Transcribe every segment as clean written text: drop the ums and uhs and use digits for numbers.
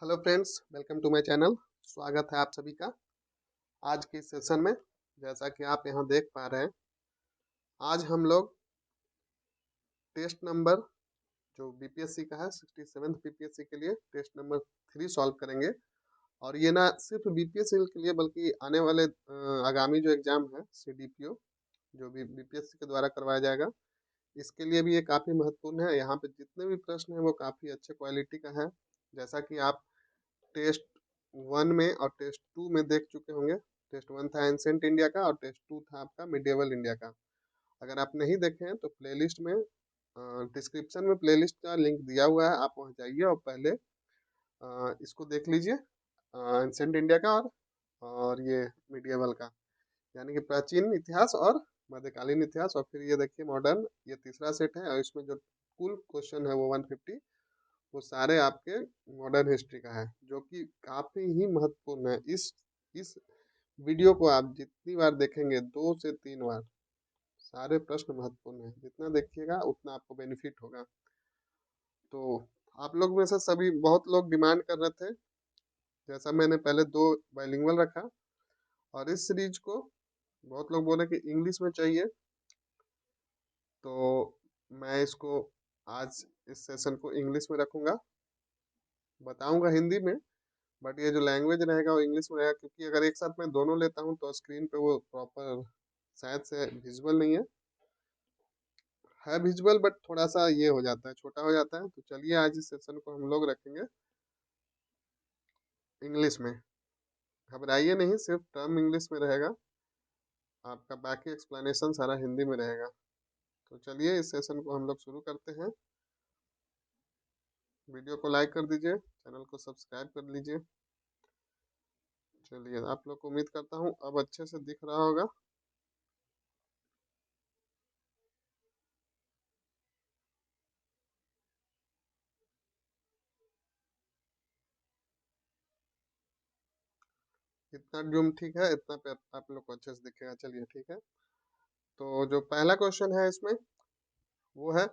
Hello friends, welcome to my channel. स्वागत है आप सभी का आज के सेशन में। जैसा कि आप यहां देख पा रहे हैं, आज हम लोग टेस्ट नंबर जो बीपीएससी का है 67th बीपीएससी के लिए टेस्ट नंबर 3 सॉल्व करेंगे। और ये ना सिर्फ बीपीएससी के लिए बल्कि आने वाले आगामी जो एग्जाम है सीडीपीओ जो भी बीपीएससी के द्वारा करवाया जाएगा, इसके लिए भी ये काफ़ी महत्वपूर्ण है। यहाँ पे जितने भी प्रश्न हैं वो काफ़ी अच्छे क्वालिटी का है। जैसा कि आप टेस्ट 1 में और टेस्ट 2 में देख चुके होंगे। टेस्ट 1 था एंसेंट इंडिया का और टेस्ट 2 था आपका मिडिवल इंडिया का। अगर आप नहीं देखे हैं तो प्लेलिस्ट में डिस्क्रिप्शन में प्लेलिस्ट का लिंक दिया हुआ है, आप वहाँ जाइए और पहले इसको देख लीजिए, एंसेंट इंडिया का और ये मिडिवल का, यानी कि प्राचीन इतिहास और मध्यकालीन इतिहास। और फिर ये देखिए मॉडर्न, ये तीसरा सेट है और इसमें जो कुल क्वेश्चन है वो 150, वो सारे आपके मॉडर्न हिस्ट्री का है, जो कि काफी ही महत्वपूर्ण है। इस वीडियो को आप जितनी बार देखेंगे, 2 से 3 बार, सारे प्रश्न महत्वपूर्ण है। जितना देखिएगा उतना आपको बेनिफिट होगा। तो आप लोग में से सभी बहुत लोग डिमांड कर रहे थे, जैसा मैंने पहले 2 बाइलिंगुअल रखा और इस सीरीज को बहुत लोग बोले कि इंग्लिश में चाहिए, तो मैं इसको आज इस सेशन को इंग्लिश में रखूंगा। बताऊंगा हिंदी में, बट ये जो लैंग्वेज रहेगा वो इंग्लिश में रहेगा, क्योंकि अगर एक साथ मैं दोनों लेता हूँ तो स्क्रीन पे वो प्रॉपर शायद से विजुअल नहीं है विजुअल, बट थोड़ा सा ये हो जाता है, छोटा हो जाता है। तो चलिए आज इस सेशन को हम लोग रखेंगे इंग्लिश में। घबराइए नहीं, सिर्फ टर्म इंग्लिश में रहेगा, आपका बाकी एक्सप्लेनेशन सारा हिंदी में रहेगा। तो चलिए इस सेशन को हम लोग शुरू करते हैं। वीडियो को लाइक कर दीजिए, चैनल को सब्सक्राइब कर लीजिए। चलिए, आप लोग को उम्मीद करता हूँ अब अच्छे से दिख रहा होगा। इतना जूम ठीक है, इतना पे आप लोग को अच्छे से दिखेगा। चलिए ठीक है। तो जो पहला क्वेश्चन है इसमें वो है,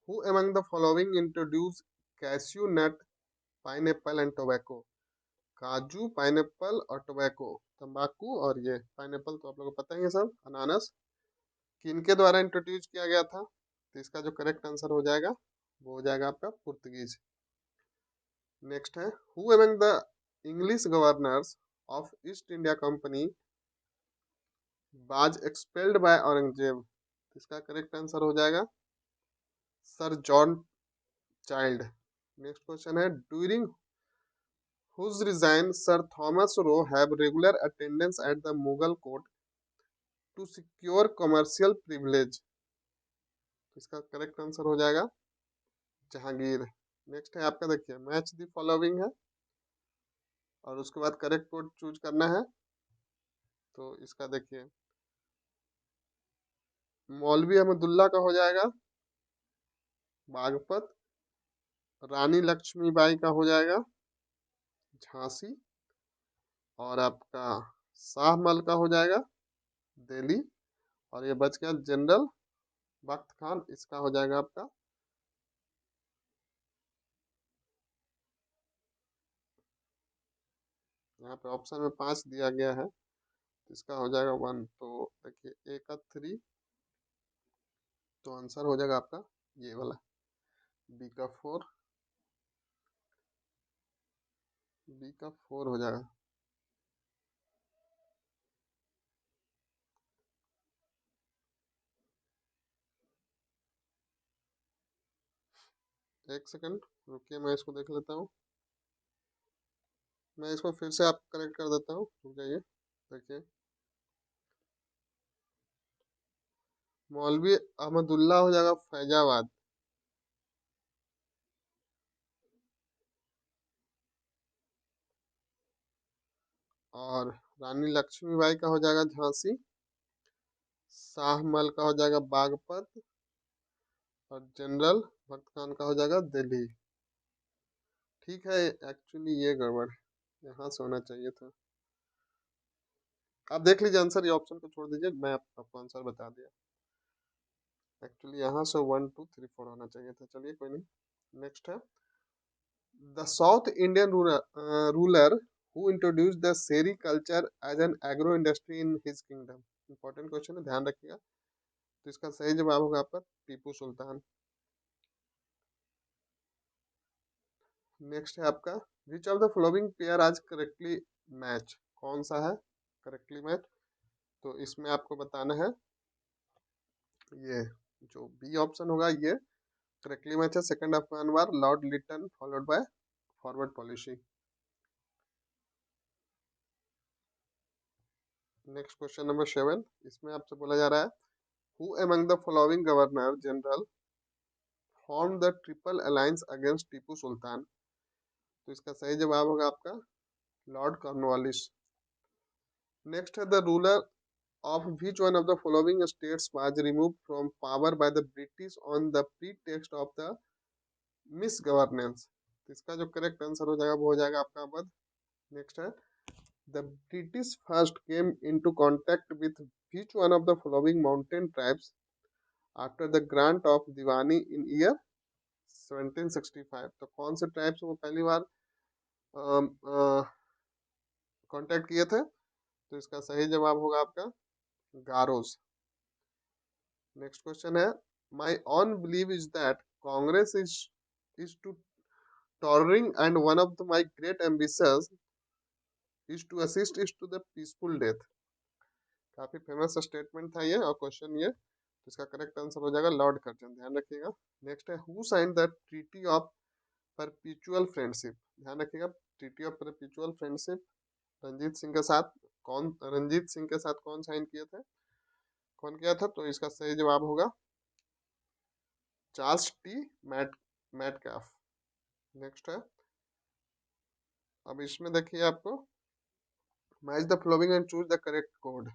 who among the following introduce cashew nut pineapple and tobacco. काजू, पाइनएप्पल और टोबैको, तंबाकू और ये पाइनएप्पल तो आप लोगों को पता ही है सब, अनानास, किनके द्वारा इंट्रोड्यूस किया गया था। तो इसका जो करेक्ट आंसर हो जाएगा वो हो जाएगा आपका पुर्तगीज। नेक्स्ट है, who among the English governors of East India Company was expelled by Aurangzeb. इसका करेक्ट आंसर हो जाएगा Sir John Child. Next question है, during whose reign Sir Thomas Roe have regular attendance at the Mughal court to secure commercial privilege. इसका correct answer हो जाएगा Jahangir. Next है आपका, देखिए मैच द फॉलोइंग है और उसके बाद करेक्ट कोड चूज करना है। तो इसका देखिए, मौलवी अहमदुल्ला का हो जाएगा बागपत, रानी लक्ष्मीबाई का हो जाएगा झांसी, और आपका शाहमल का हो जाएगा दिल्ली, और ये बच गया जनरल बख्त खान, इसका हो जाएगा आपका यहाँ पे ऑप्शन में 5 दिया गया है, तो इसका हो जाएगा 1। तो देखिए ए का 3, तो आंसर हो जाएगा आपका ये वाला, बी का 4, बी का 4 हो जाएगा। एक सेकंड रुकिए, मैं इसको देख लेता हूँ। मैं इसको फिर से आप करेक्ट कर देता हूँ, रुक जाइए। देखिए, मौलवी अहमदुल्ला हो जाएगा फैजाबाद, और रानी लक्ष्मीबाई का हो जाएगा झांसी, शाहमल का हो जाएगा बागपत, और जनरल भक्त खान का हो जाएगा दिल्ली। ठीक है, एक्चुअली ये गड़बड़ यहाँ से होना चाहिए था। आप देख लीजिए आंसर, ये ऑप्शन को छोड़ दीजिए, मैं आपको आंसर बता दिया। एक्चुअली यहाँ से 1 2 3 4 होना चाहिए था। चलिए कोई नहीं। नेक्स्ट है, the south Indian ruler who introduce the sericulture as an agro industry in his kingdom. Important question है, ध्यान रखिएगा। तो इसका सही जवाब होगा आपका टीपू सुल्तान। नेक्स्ट है आपका, which of the following pair आज करेक्टली मैच, कौन सा है करेक्टली मैच? तो इसमें आपको बताना है, ये जो बी ऑप्शन होगा ये करेक्टली मैच है। Second Afghan war, Lord Lytton followed by forward policy. Next question number 7, इसमें आपसे बोला जा रहा है, who among the following governor general form the triple alliance against Tipu Sultan? तो इसका सही जवाब होगा आपका लॉर्ड कॉर्नवालिस। नेक्स्ट है, the ruler of which one of the following states was removed from power by the British on the pretext of the misgovernance? तो इसका जो करेक्ट आंसर हो जाएगा वो हो जाएगा आपका अवध। नेक्स्ट है, the British first came into contact with which one of the following mountain tribes after the grant of Diwani in year 1765? तो कौन से ट्राइब्स वो पहली बार कांटेक्ट किए थे? तो इसका सही जवाब होगा आपका गारोस। नेक्स्ट क्वेश्चन है, my own believe is that Congress is to tottering and one of the my great ambitions is to assist is to the peaceful death. काफी फेमस स्टेटमेंट था ये और क्वेश्चन ये, तो इसका करेक्ट आंसर हो जाएगा लॉर्ड कर्जन, ध्यान रखिएगा। नेक्स्ट है, who signed the treaty of perpetual friendship? ध्यान रखिएगा, treaty of perpetual friendship Ranjit Singh के साथ रंजीत सिंह के साथ कौन साइन किए थे, कौन किया था? तो इसका सही जवाब होगा चार्ल्स टी मैट मैटकैफ। नेक्स्ट है, अब इसमें देखिए आपको, match the following and choose the correct code.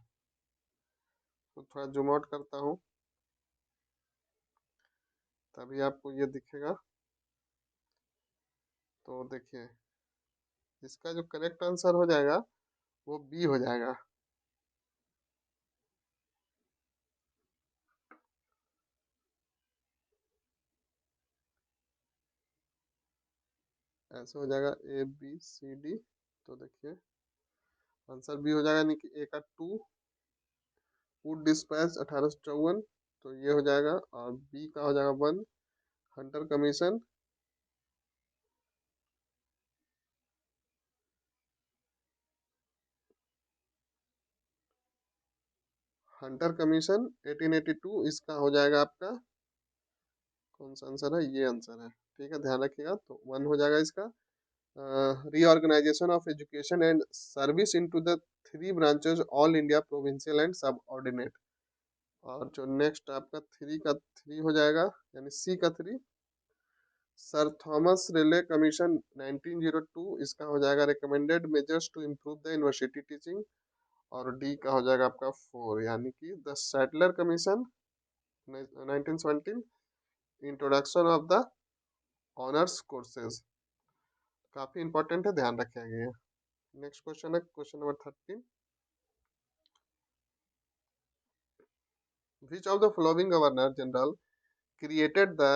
तो थोड़ा जूम आउट करता हूँ तभी आपको ये दिखेगा। तो देखिए, इसका जो करेक्ट आंसर हो जाएगा वो बी हो जाएगा। ऐसे हो जाएगा ए बी सी डी। तो देखिए आंसर बी हो जाएगा, यानी कि ए का 2 फूड डिस्पैच 1854, तो ये हो जाएगा, और बी का हो जाएगा 1 हंटर कमीशन, हंटर कमीशन 1882। इसका हो जाएगा आपका कौन सा आंसर है, ये आंसर है, ठीक है, ध्यान रखिएगा। तो 1 हो जाएगा इसका। reorganization of education and service into the 3 branches all India provincial and सब ऑर्डिनेट। और जो नेक्स्ट आपका 3 का 3 हो जाएगा, यानी सी का 3 सर थॉमस रिले कमीशन 1902। इसका हो जाएगा recommended measures to improve the university teaching. और डी का हो जाएगा आपका 4, यानी कि the Sadler commission 1917 introduction of the honours courses. काफी इंपॉर्टेंट है, ध्यान रखिएगा। नेक्स्ट क्वेश्चन है question number 13, which of the following governor general created the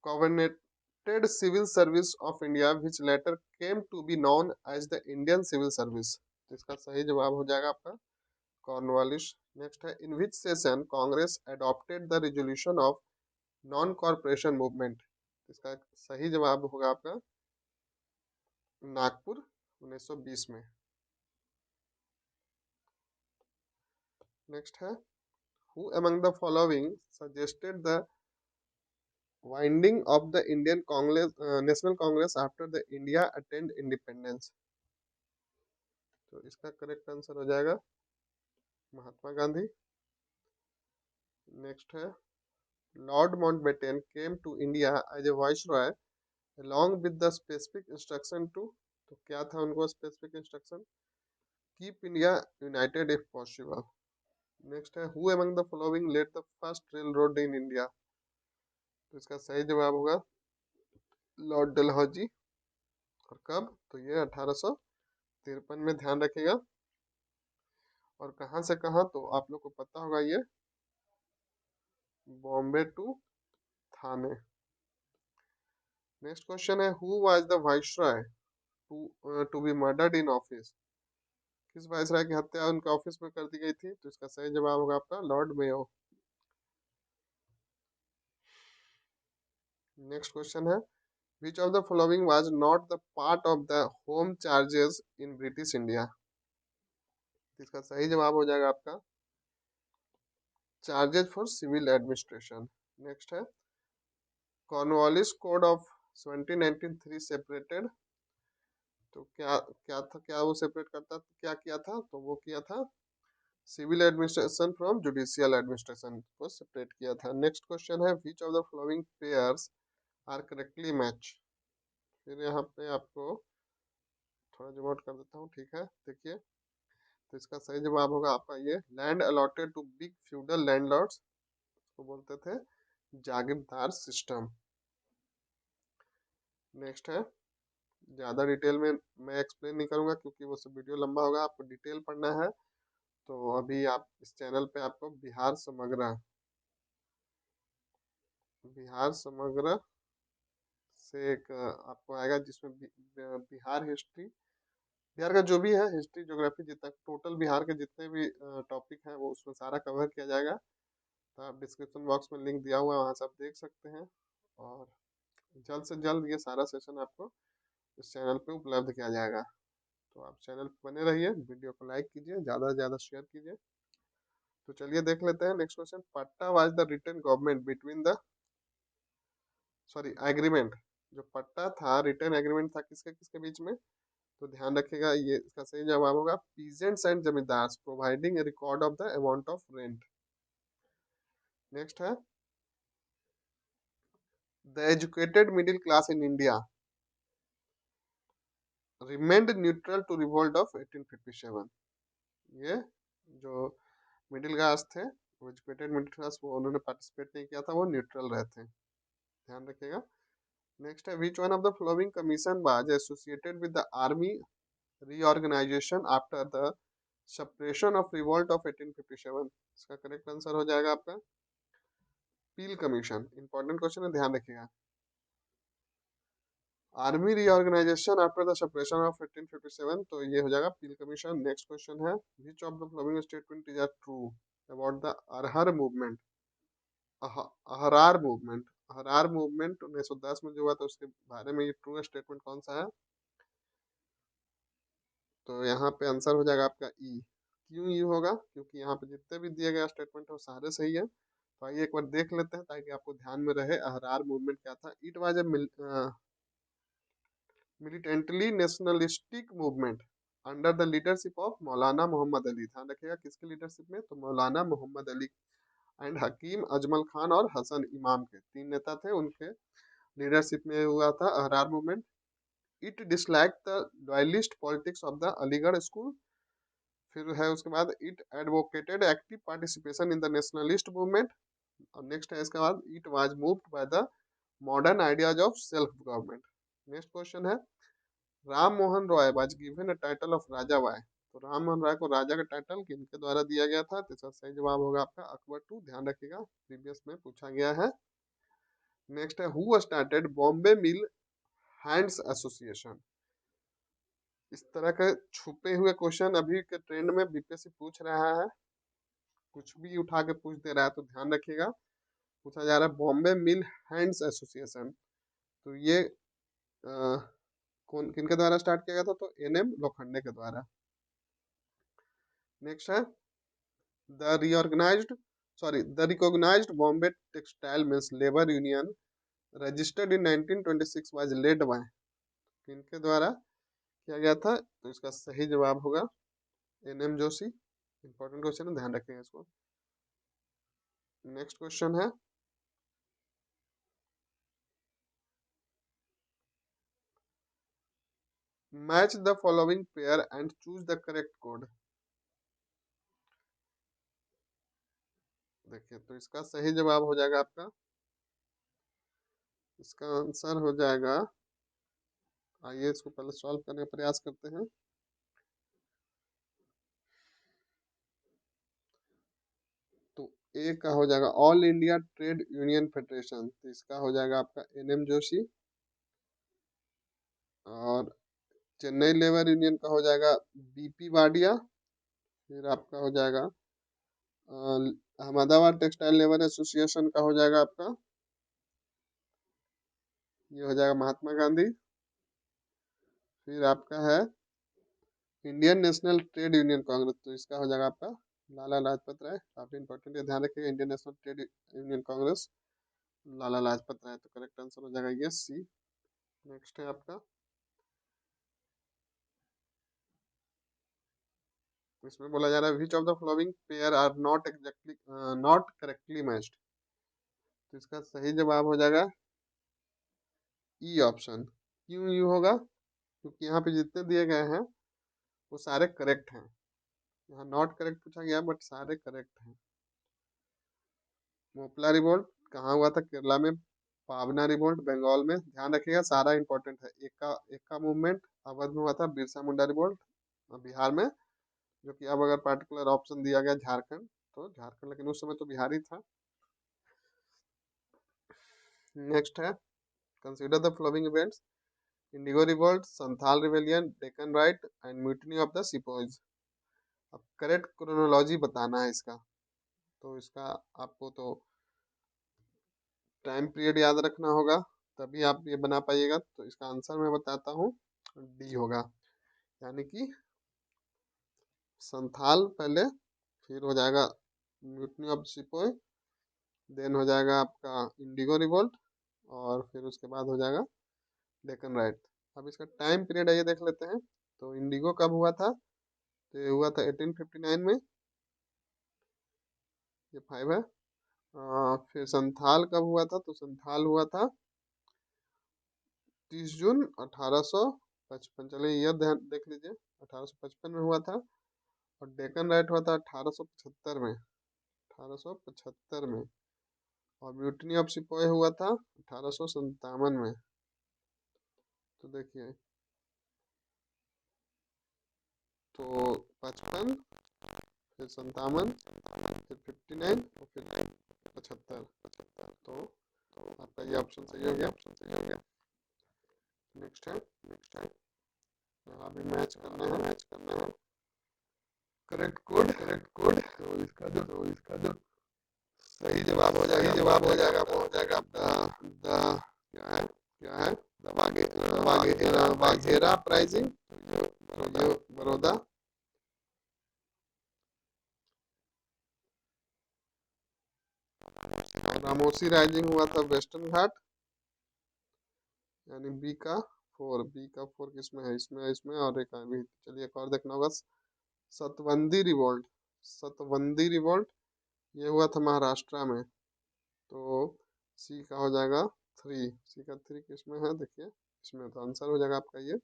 covenanted civil service of India which later came to be known as the Indian Civil Service? तो इसका सही जवाब हो जाएगा आपका कॉर्नवालिस। नेक्स्ट है, in which session Congress adopted the resolution of non corporation movement? इसका सही जवाब होगा आपका नागपुर 1920 में। नेक्स्ट है, who among the following suggested the winding of the Indian congress national congress after the India attained independence? तो इसका करेक्ट आंसर हो जाएगा महात्मा गांधी। नेक्स्ट है, lord Mountbatten came to India as a viceroy along with the specific instruction to, तो क्या था उनको specific instruction? Keep India united if possible. Next है, who among the following laid the first railroad in India? तो इसका सही जवाब होगा लॉर्ड डलहौजी। और कब? तो ये 1853 में, ध्यान रखिएगा। और कहाँ से कहाँ, तो आप लोग को पता होगा ये, Bombay to Thane. Next question है, who was the viceroy to be murdered in office? किस वाइसरॉय की हत्या उनके ऑफिस में कर दी गई थी? तो इसका सही जवाब होगा आपका लॉर्ड मेयो। नेक्स्ट क्वेश्चन है, which of the following was not the part of the home charges in British India? इसका सही जवाब हो जाएगा आपका charges for civil administration. Next है, कॉर्नवालिस कोड ऑफ 1793 सेपरेटेड, तो क्या क्या था, क्या वो सेपरेट करता, क्या किया था? तो वो किया था civil administration from judicial administration को सेपरेट किया था। नेक्स्ट क्वेश्चन है, which of the following pairs are correctly match? फिर यहाँ पे आपको थोड़ा जूम आउट कर देता हूँ, ठीक है, देखिए। तो इसका सही जवाब होगा आपका ये, land allotted to big feudal landlords को बोलते थे जागीरदार सिस्टम। नेक्स्ट है, ज़्यादा डिटेल में मैं एक्सप्लेन नहीं करूँगा क्योंकि वो सब वीडियो लंबा होगा, आपको डिटेल पढ़ना है तो अभी आप इस चैनल पे आपको बिहार समग्र से एक आपको आएगा जिसमें बिहार हिस्ट्री, बिहार का जो भी है हिस्ट्री ज्योग्राफी जितना टोटल बिहार के जितने भी टॉपिक हैं वो उसमें सारा कवर किया जाएगा। तो आप डिस्क्रिप्शन बॉक्स में लिंक दिया हुआ है, वहाँ से आप देख सकते हैं। और जल्द से जल्द ये सारा सेशन आपको इस चैनल पे उपलब्ध किया जाएगा। तो आप चैनल पे बने रहिए, वीडियो को लाइक कीजिए, ज़्यादा से ज़्यादा शेयर कीजिए। तो चलिए देख लेते हैं next question, patta was the written government between the sorry agreement, जो पट्टा था रिटर्न एग्रीमेंट था किसके किसके बीच में? तो ध्यान रखिएगा, ये इसका सही जवाब होगा peasants and zamindars providing a record of the amount of rent. Next है, the educated middle class in India remained neutral to revolt of 1857। ये जो मिडिल क्लास थे, वो एजुकेटेड मिडिल क्लास, वो उन्होंने पार्टिसिपेट नहीं किया था, वो न्यूट्रल रहे थे, ध्यान रखिएगा। नेक्स्ट है, which one of the following commission was associated with the army reorganisation after the suppression of revolt of 1857? इसका करेक्ट आंसर हो जाएगा आपका पील कमीशन। इंपॉर्टेंट क्वेश्चन है, ध्यान रखिएगा। Army reorganisation after the suppression of 1857, तो ये हो जाएगा पील कमीशन। नेक्स्ट क्वेश्चन है, which of the following statement is are true about the Ahrar movement? Ahrar movement, Ahrar movement 1910 में जो हुआ था उसके बारे में ये ट्रू स्टेटमेंट कौन सा है? तो यहाँ पे आंसर हो जाएगा आपका ई। क्यों ई होगा? क्योंकि यहाँ पे जितने भी दिए गए स्टेटमेंट है वो सारे सही है। तो आइए एक बार देख लेते हैं ताकि आपको ध्यान में रहे अहरार मूवमेंट क्या था। It was a militantly nationalistic movement under the leadership of Maulana Mohammad Ali. ध्यान रखिएगा किसके लीडरशिप में? तो मौलाना मोहम्मद अली एंड हकीम अजमल खान और हसन इमाम के तीन नेता थे, उनके लीडरशिप में हुआ था Ahrar movement. It dislike the dualist politics of the Aligarh school. फिर है उसके बाद, it advocated active participation in the nationalist movement. और नेक्स्ट है इसके बाद, it was moved by the modern ideas of self government. Next question है, Ram Mohan Roy was given a title of Raja why? तो राम मोहन राय को राजा का टाइटल किनके द्वारा दिया गया था? तो इसका सही जवाब होगा आपका अकबर टू। ध्यान रखिएगा, प्रीवियस में पूछा गया है। नेक्स्ट है, who started Bombay mill hands association? इस तरह के छुपे हुए क्वेश्चन अभी के ट्रेंड में बीपीएससी पूछ रहा है, कुछ भी उठा के पूछ दे रहा है, तो ध्यान रखिएगा। पूछा जा रहा है बॉम्बे मिल हैंड्स एसोसिएशन, तो ये कौन किनके द्वारा स्टार्ट किया गया था? तो एनएम लोखंडे के द्वारा। नेक्स्ट है, the reorganized the recognized Bombay textile mills labour union registered in 1926 was led by? किनके द्वारा किया गया था? तो इसका सही जवाब होगा एनएम जोशी। इंपॉर्टेंट क्वेश्चन है, ध्यान रखेंगे इसको। नेक्स्ट क्वेश्चन है, match the following pair and choose the correct code. देखिए, तो इसका सही जवाब हो जाएगा आपका, इसका आंसर हो जाएगा, आइए इसको पहले सॉल्व करने का प्रयास करते हैं। तो ए का हो जाएगा all India trade union federation, तो इसका हो जाएगा आपका एनएम जोशी। और चेन्नई लेबर यूनियन का हो जाएगा बीपी वाडिया। फिर आपका हो जाएगा अहमदाबाद टेक्सटाइल लेबर एसोसिएशन का हो जाएगा आपका, ये हो जाएगा महात्मा गांधी। फिर आपका है Indian national trade union Congress, तो इसका हो जाएगा आपका लाला लाजपत राय। काफी इंपॉर्टेंट है, ध्यान रखिएगा, Indian national trade union Congress Lala Lajpat Rai, तो करेक्ट आंसर हो जाएगा ये सी। नेक्स्ट है आपका, इसमें बोला जा रहा है which of the following pair are not exactly not correctly matched, तो इसका सही जवाब हो जाएगा ई ऑप्शन। क्यों यू होगा, क्योंकि यहाँ पे जितने दिए गए हैं वो सारे करेक्ट हैं। यहाँ नॉट करेक्ट पूछा गया बट सारे करेक्ट हैं। मोपला रिवोल्ट कहाँ हुआ था, केरला में। पावना रिवोल्ट बंगाल में, ध्यान रखिएगा सारा इंपॉर्टेंट है। एका मूवमेंट अवध में हुआ था। बिरसा मुंडा रिवोल्ट बिहार में, जो कि अब अगर पार्टिकुलर ऑप्शन दिया गया झारखंड तो झारखंड, लेकिन उस समय तो बिहार ही था। नेक्स्ट है, consider the following events, indigo revolt, Santhal rebellion, Deccan riot and mutiny of the sepoys. अब करेक्ट क्रोनोलॉजी बताना है इसका, तो इसका आपको तो टाइम पीरियड याद रखना होगा, तभी आप ये बना पाइएगा। तो इसका आंसर मैं बताता हूँ, डी होगा, यानी कि संथाल पहले, फिर हो जाएगा म्यूटनी ऑफ सिपोय, देन हो जाएगा आपका इंडिगो रिवोल्ट, और फिर उसके बाद हो जाएगा डेक्कन राइट। अब इसका टाइम पीरियड है ये देख लेते हैं। तो इंडिगो कब हुआ था, तो ये हुआ था 1859 में, ये 5 है। फिर संथाल कब हुआ था, तो संथाल हुआ था 30 जून 1855, चलिए ईयर ध्यान देख लीजिए, 1855 में हुआ था। और डेक्कन राइट हुआ था 1875 में, 1875 में। और म्यूटनी ऑफ सिपोय हुआ था 1857 में। तो देखिए, तो 55, फिर 57, फिर 59 और फिर 75, तो आपका ये ऑप्शन सही हो गया, ऑप्शन सही हो गया। नेक्स्ट है, यहाँ भी मैच करना है करेक्ट कोड, तो इसका जो सही जवाब हो जाएगा, वो हो जाएगा आपका द क्या है वाघेरा प्राइजिंग, बड़ौदा। रामोसी राइजिंग हुआ था वेस्टर्न घाट, यानी बी का फोर किसमें है, इसमें और एक अभी, चलिए एक और देखना होगा। सतवंदी रिवोल्ट, ये हुआ था महाराष्ट्र में, तो सी का हो जाएगा 3, सी का 3 किसमें है देखिए, इसमें, तो आंसर हो जाएगा आपका ये।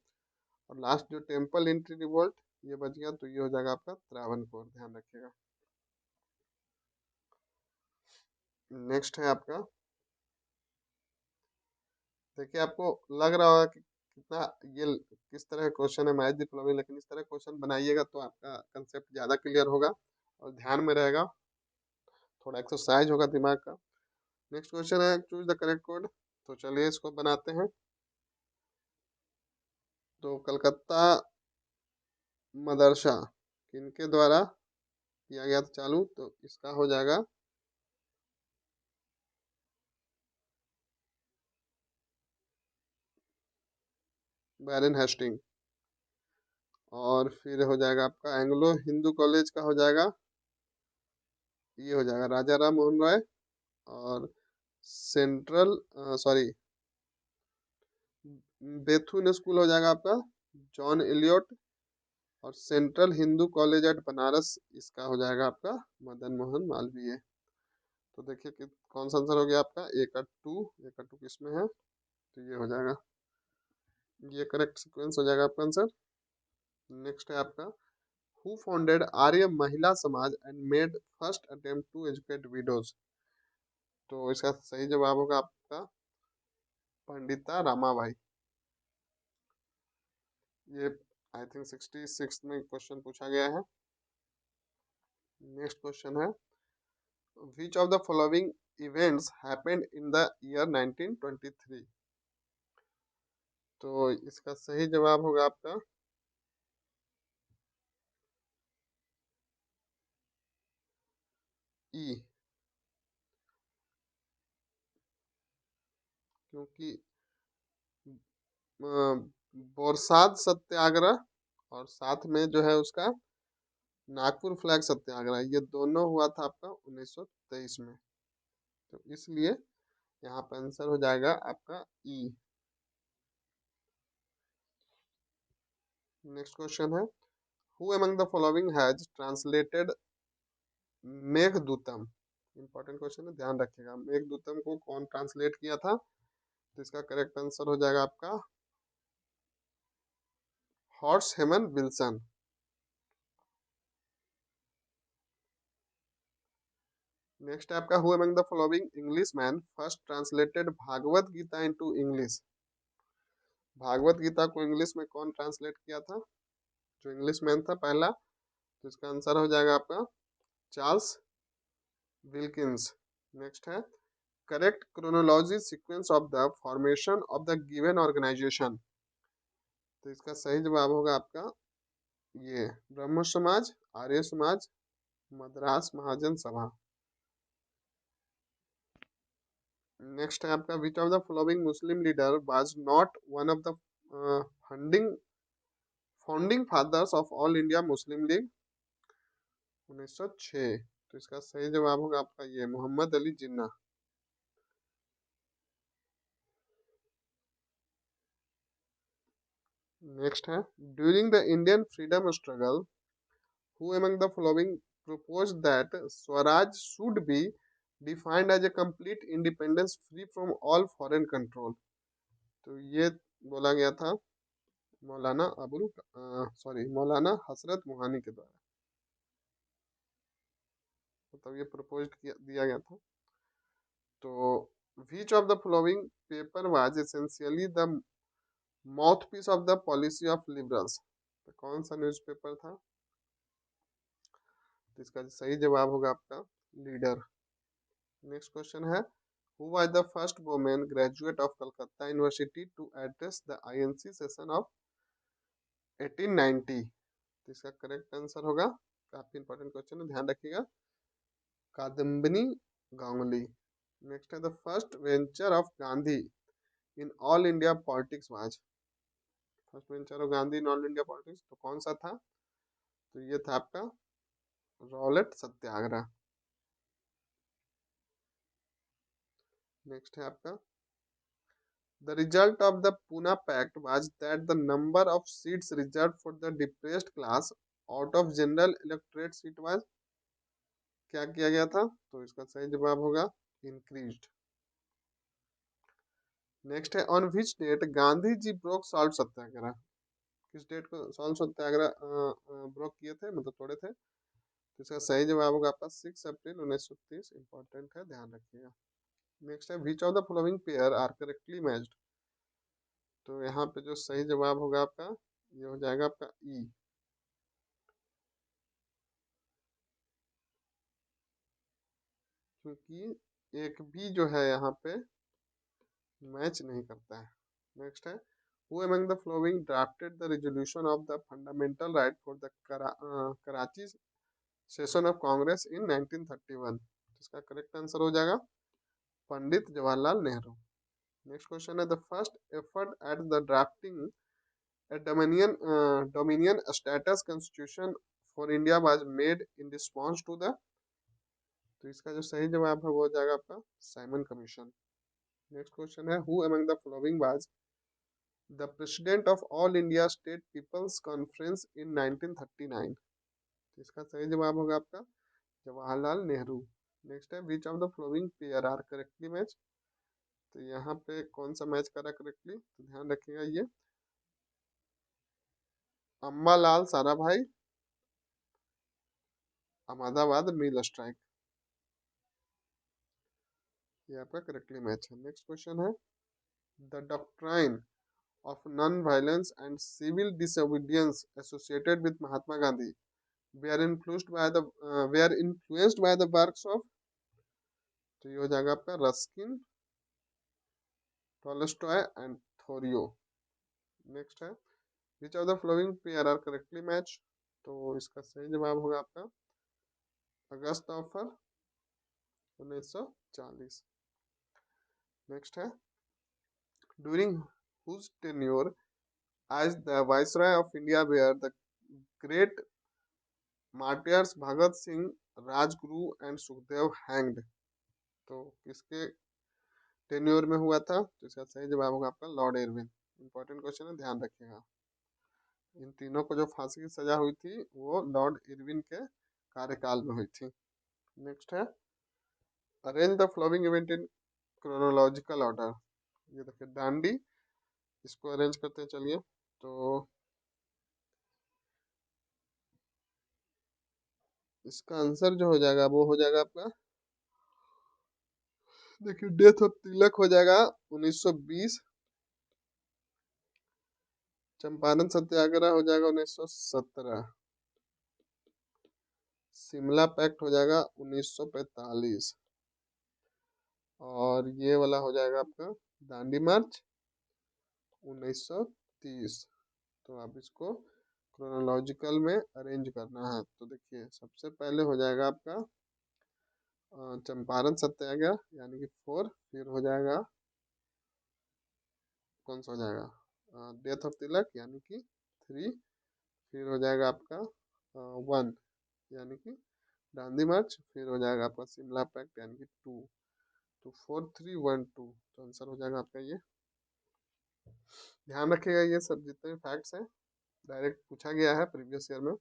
और लास्ट जो टेम्पल एंट्री रिवोल्ट ये बच गया, तो ये हो जाएगा आपका त्रावणकोर, ध्यान रखिएगा। नेक्स्ट है आपका, देखिए आपको लग रहा होगा कि कितना ये किस तरह का क्वेश्चन है मैथ डिप्लोमा, लेकिन इस तरह क्वेश्चन बनाइएगा तो आपका कंसेप्ट ज़्यादा क्लियर होगा और ध्यान में रहेगा, थोड़ा एक्सरसाइज होगा दिमाग का। नेक्स्ट क्वेश्चन है चूज द करेक्ट कोड, तो चलिए इसको बनाते हैं। तो कलकत्ता मदरसा किनके द्वारा किया गया था चालू, तो इसका हो जाएगा बैरन हेस्टिंग। और फिर हो जाएगा आपका एंग्लो हिंदू कॉलेज का हो जाएगा, ये हो जाएगा राजा राम मोहन राय। और सेंट्रल सॉरी बेथुन स्कूल हो जाएगा आपका जॉन एलियोट। और central Hindu college eight Banaras, इसका हो जाएगा आपका मदन मोहन मालवीय। तो देखिए कि कौन सा आंसर हो गया आपका, ए का टू किसमें है, तो ये हो जाएगा, ये करेक्ट सीक्वेंस हो जाएगा आपका आंसर। नेक्स्ट है आपका, who founded Arya Mahila Samaj and made first attempt to educate widows, तो इसका सही जवाब होगा आपका पंडिता रामाबाई। ये आई थिंक 66 में क्वेश्चन पूछा गया है। नेक्स्ट क्वेश्चन है, which of the following events happened in the year 1923, तो इसका सही जवाब होगा आपका ई, क्योंकि बोरसाद सत्याग्रह और साथ में जो है उसका नागपुर फ्लैग सत्याग्रह, ये दोनों हुआ था आपका 1923 में। तो इसलिए यहाँ पर आंसर हो जाएगा आपका ई। नेक्स्ट क्वेश्चन है, who among the following has translated Meghadutam. Important question है, ध्यान रखिएगा। मेघदूतम को कौन ट्रांसलेट किया था? तो इसका करेक्ट आंसर हो जाएगा आपका हॉर्स हेमन विल्सन। नेक्स्ट है आपका, who among the following Englishman first translated Bhagavad Gita into English. Bhagavad Gita को इंग्लिश में कौन ट्रांसलेट किया था? जो इंग्लिश मैन था पहला, तो इसका आंसर हो जाएगा आपका चार्ल्स विल्किंस। नेक्स्ट है, correct chronology sequence of the formation of the given organisation. तो इसका सही जवाब होगा आपका ये ब्रह्म समाज, आर्य समाज, मद्रास महाजन सभा। नेक्स्ट है आपका, which of the following Muslim leader was not one of the funding founding fathers of all India Muslim League 1906। तो इसका सही जवाब होगा आपका ये मोहम्मद अली जिन्ना। नेक्स्ट है, during the Indian freedom struggle who among the following proposed that swaraj should be defined as a complete independence free from all foreign control। तो ये बोला गया था मौलाना मौलाना हसरत मोहानी के द्वारा। मतलब ये प्रपोज दिया गया था। तो विच of the following paper was essentially the mouthpiece of the policy of liberals. तो कौन सा न्यूज़पेपर था? तो इसका सही जवाब होगा आपका लीडर। नेक्स्ट क्वेश्चन है, who was the first women graduate of Calcutta university to address the INC session of 1890। तो इसका करेक्ट आंसर होगा, काफी इंपॉर्टेंट क्वेश्चन है, ध्यान रखिएगा, कादम्बिनी गांगुली। नेक्स्ट है, the first venture of Gandhi in all India politics was. First venture of Gandhi in all India politics तो कौन सा था? तो ये था आपका रॉलेट सत्याग्रह। नेक्स्ट है आपका, the result of the Poona pact was that the number of seats reserve for the depressed class out of general electorate seat was. क्या किया गया था? तो इसका सही जवाब होगा इंक्रीज्ड। नेक्स्ट है, on which date Gandhi ji broke salt satyagraha. किस डेट को सॉल्ट सत्याग्रह ब्रोक किए थे, मतलब तोड़े थे? तो इसका सही जवाब होगा आपका 6 अप्रैल 1930। इंपॉर्टेंट है, ध्यान रखिएगा। नेक्स्ट है, which of the following pair are correctly matched. तो यहाँ पे जो सही जवाब होगा आपका ये हो जाएगा आपका ई, क्योंकि एक भी जो है यहाँ पे मैच नहीं करता है। नेक्स्ट है, who among the following drafted the resolution of the fundamental right for the Karachi session of Congress in 1931। इसका करेक्ट आंसर हो जाएगा पंडित जवाहरलाल नेहरू। नेक्स्ट क्वेश्चन है, the first effort at the drafting a dominion status constitution for India was made in response to the. तो इसका जो सही जवाब है वो हो जाएगा आपका साइमन कमीशन। नेक्स्ट क्वेश्चन है, who among the following was the president of all India state people's conference in 1939। तो इसका सही जवाब होगा आपका जवाहरलाल नेहरू। नेक्स्ट है, which of the following pair are correctly match. तो यहाँ पे कौन सा मैच करा करेक्टली, तो ध्यान रखिएगा ये अम्बालाल साराभाई अहमदाबाद मिल स्ट्राइक, ये आपका करेक्टली मैच है। नेक्स्ट क्वेश्चन है, the doctrine of non-violence and civil disobedience associated with Mahatma Gandhi were influenced by the works of। तो ये हो जाएगा आपका Ruskin, Tolstoy and Thoreau. Next है which of the following pair are correctly match, तो इसका सही जवाब होगा आपका अगस्त ऑफर 1940। नेक्स्ट है during whose tenure as the viceroy of India were the great martyrs Bhagat Singh, Rajguru and Sukhdev hanged, तो किसके टेन्योर में हुआ था, तो इसका सही जवाब होगा आपका लॉर्ड इरविन। इंपॉर्टेंट क्वेश्चन है, ध्यान रखिएगा। इन तीनों को जो फांसी की सजा हुई थी वो लॉर्ड इरविन के कार्यकाल में हुई थी। नेक्स्ट है arrange the flowing event in chronological order, ये देखिए डांडी, इसको अरेंज करते हैं चलिए। तो इसका आंसर जो हो जाएगा वो हो जाएगा आपका, देखिए डेथ ऑफ तिलक हो जाएगा 1920, चंपारण सत्याग्रह हो जाएगा 1917, शिमला पैक्ट हो जाएगा 1945, और ये वाला हो जाएगा आपका दांडी मार्च 1930। तो आप इसको क्रोनोलॉजिकल में अरेंज करना है, तो देखिए सबसे पहले हो जाएगा आपका चंपारण सत्याग्रह यानी कि 4, फिर हो जाएगा कौन सा हो जाएगा डेथ ऑफ तिलक यानी कि 3, फिर हो जाएगा आपका 1 यानी कि दांडी मार्च, फिर हो जाएगा आपका शिमला पैक्ट यानी कि 2, तो 4, 3, 1, 2, तो आंसर हो जाएगा आपका ये। ध्यान रखिएगा ये सब जितने फैक्ट्स हैं डायरेक्ट पूछा गया है प्रीवियस ईयर में।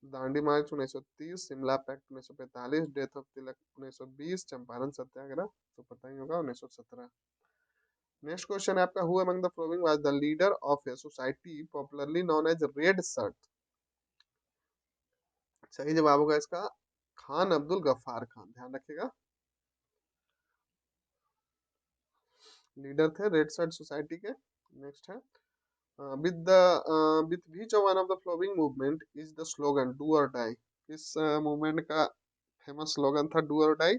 Dandi march 1930, Shimla pact 1945, death of Tilak 1920, Champaran satyagraha तो पता ही होगा 1917। नेक्स्ट क्वेश्चन है आपका who among the following was the leader of a society popularly known as red shirt, सही जवाब होगा इसका खान अब्दुल गफ्फार खान, ध्यान रखिएगा लीडर थे रेड शर्ट सोसाइटी के। नेक्स्ट है with the with which one of the flowing movement is the slogan do और डाई, इस मूवमेंट का फेमस स्लोगन था डू और डाई,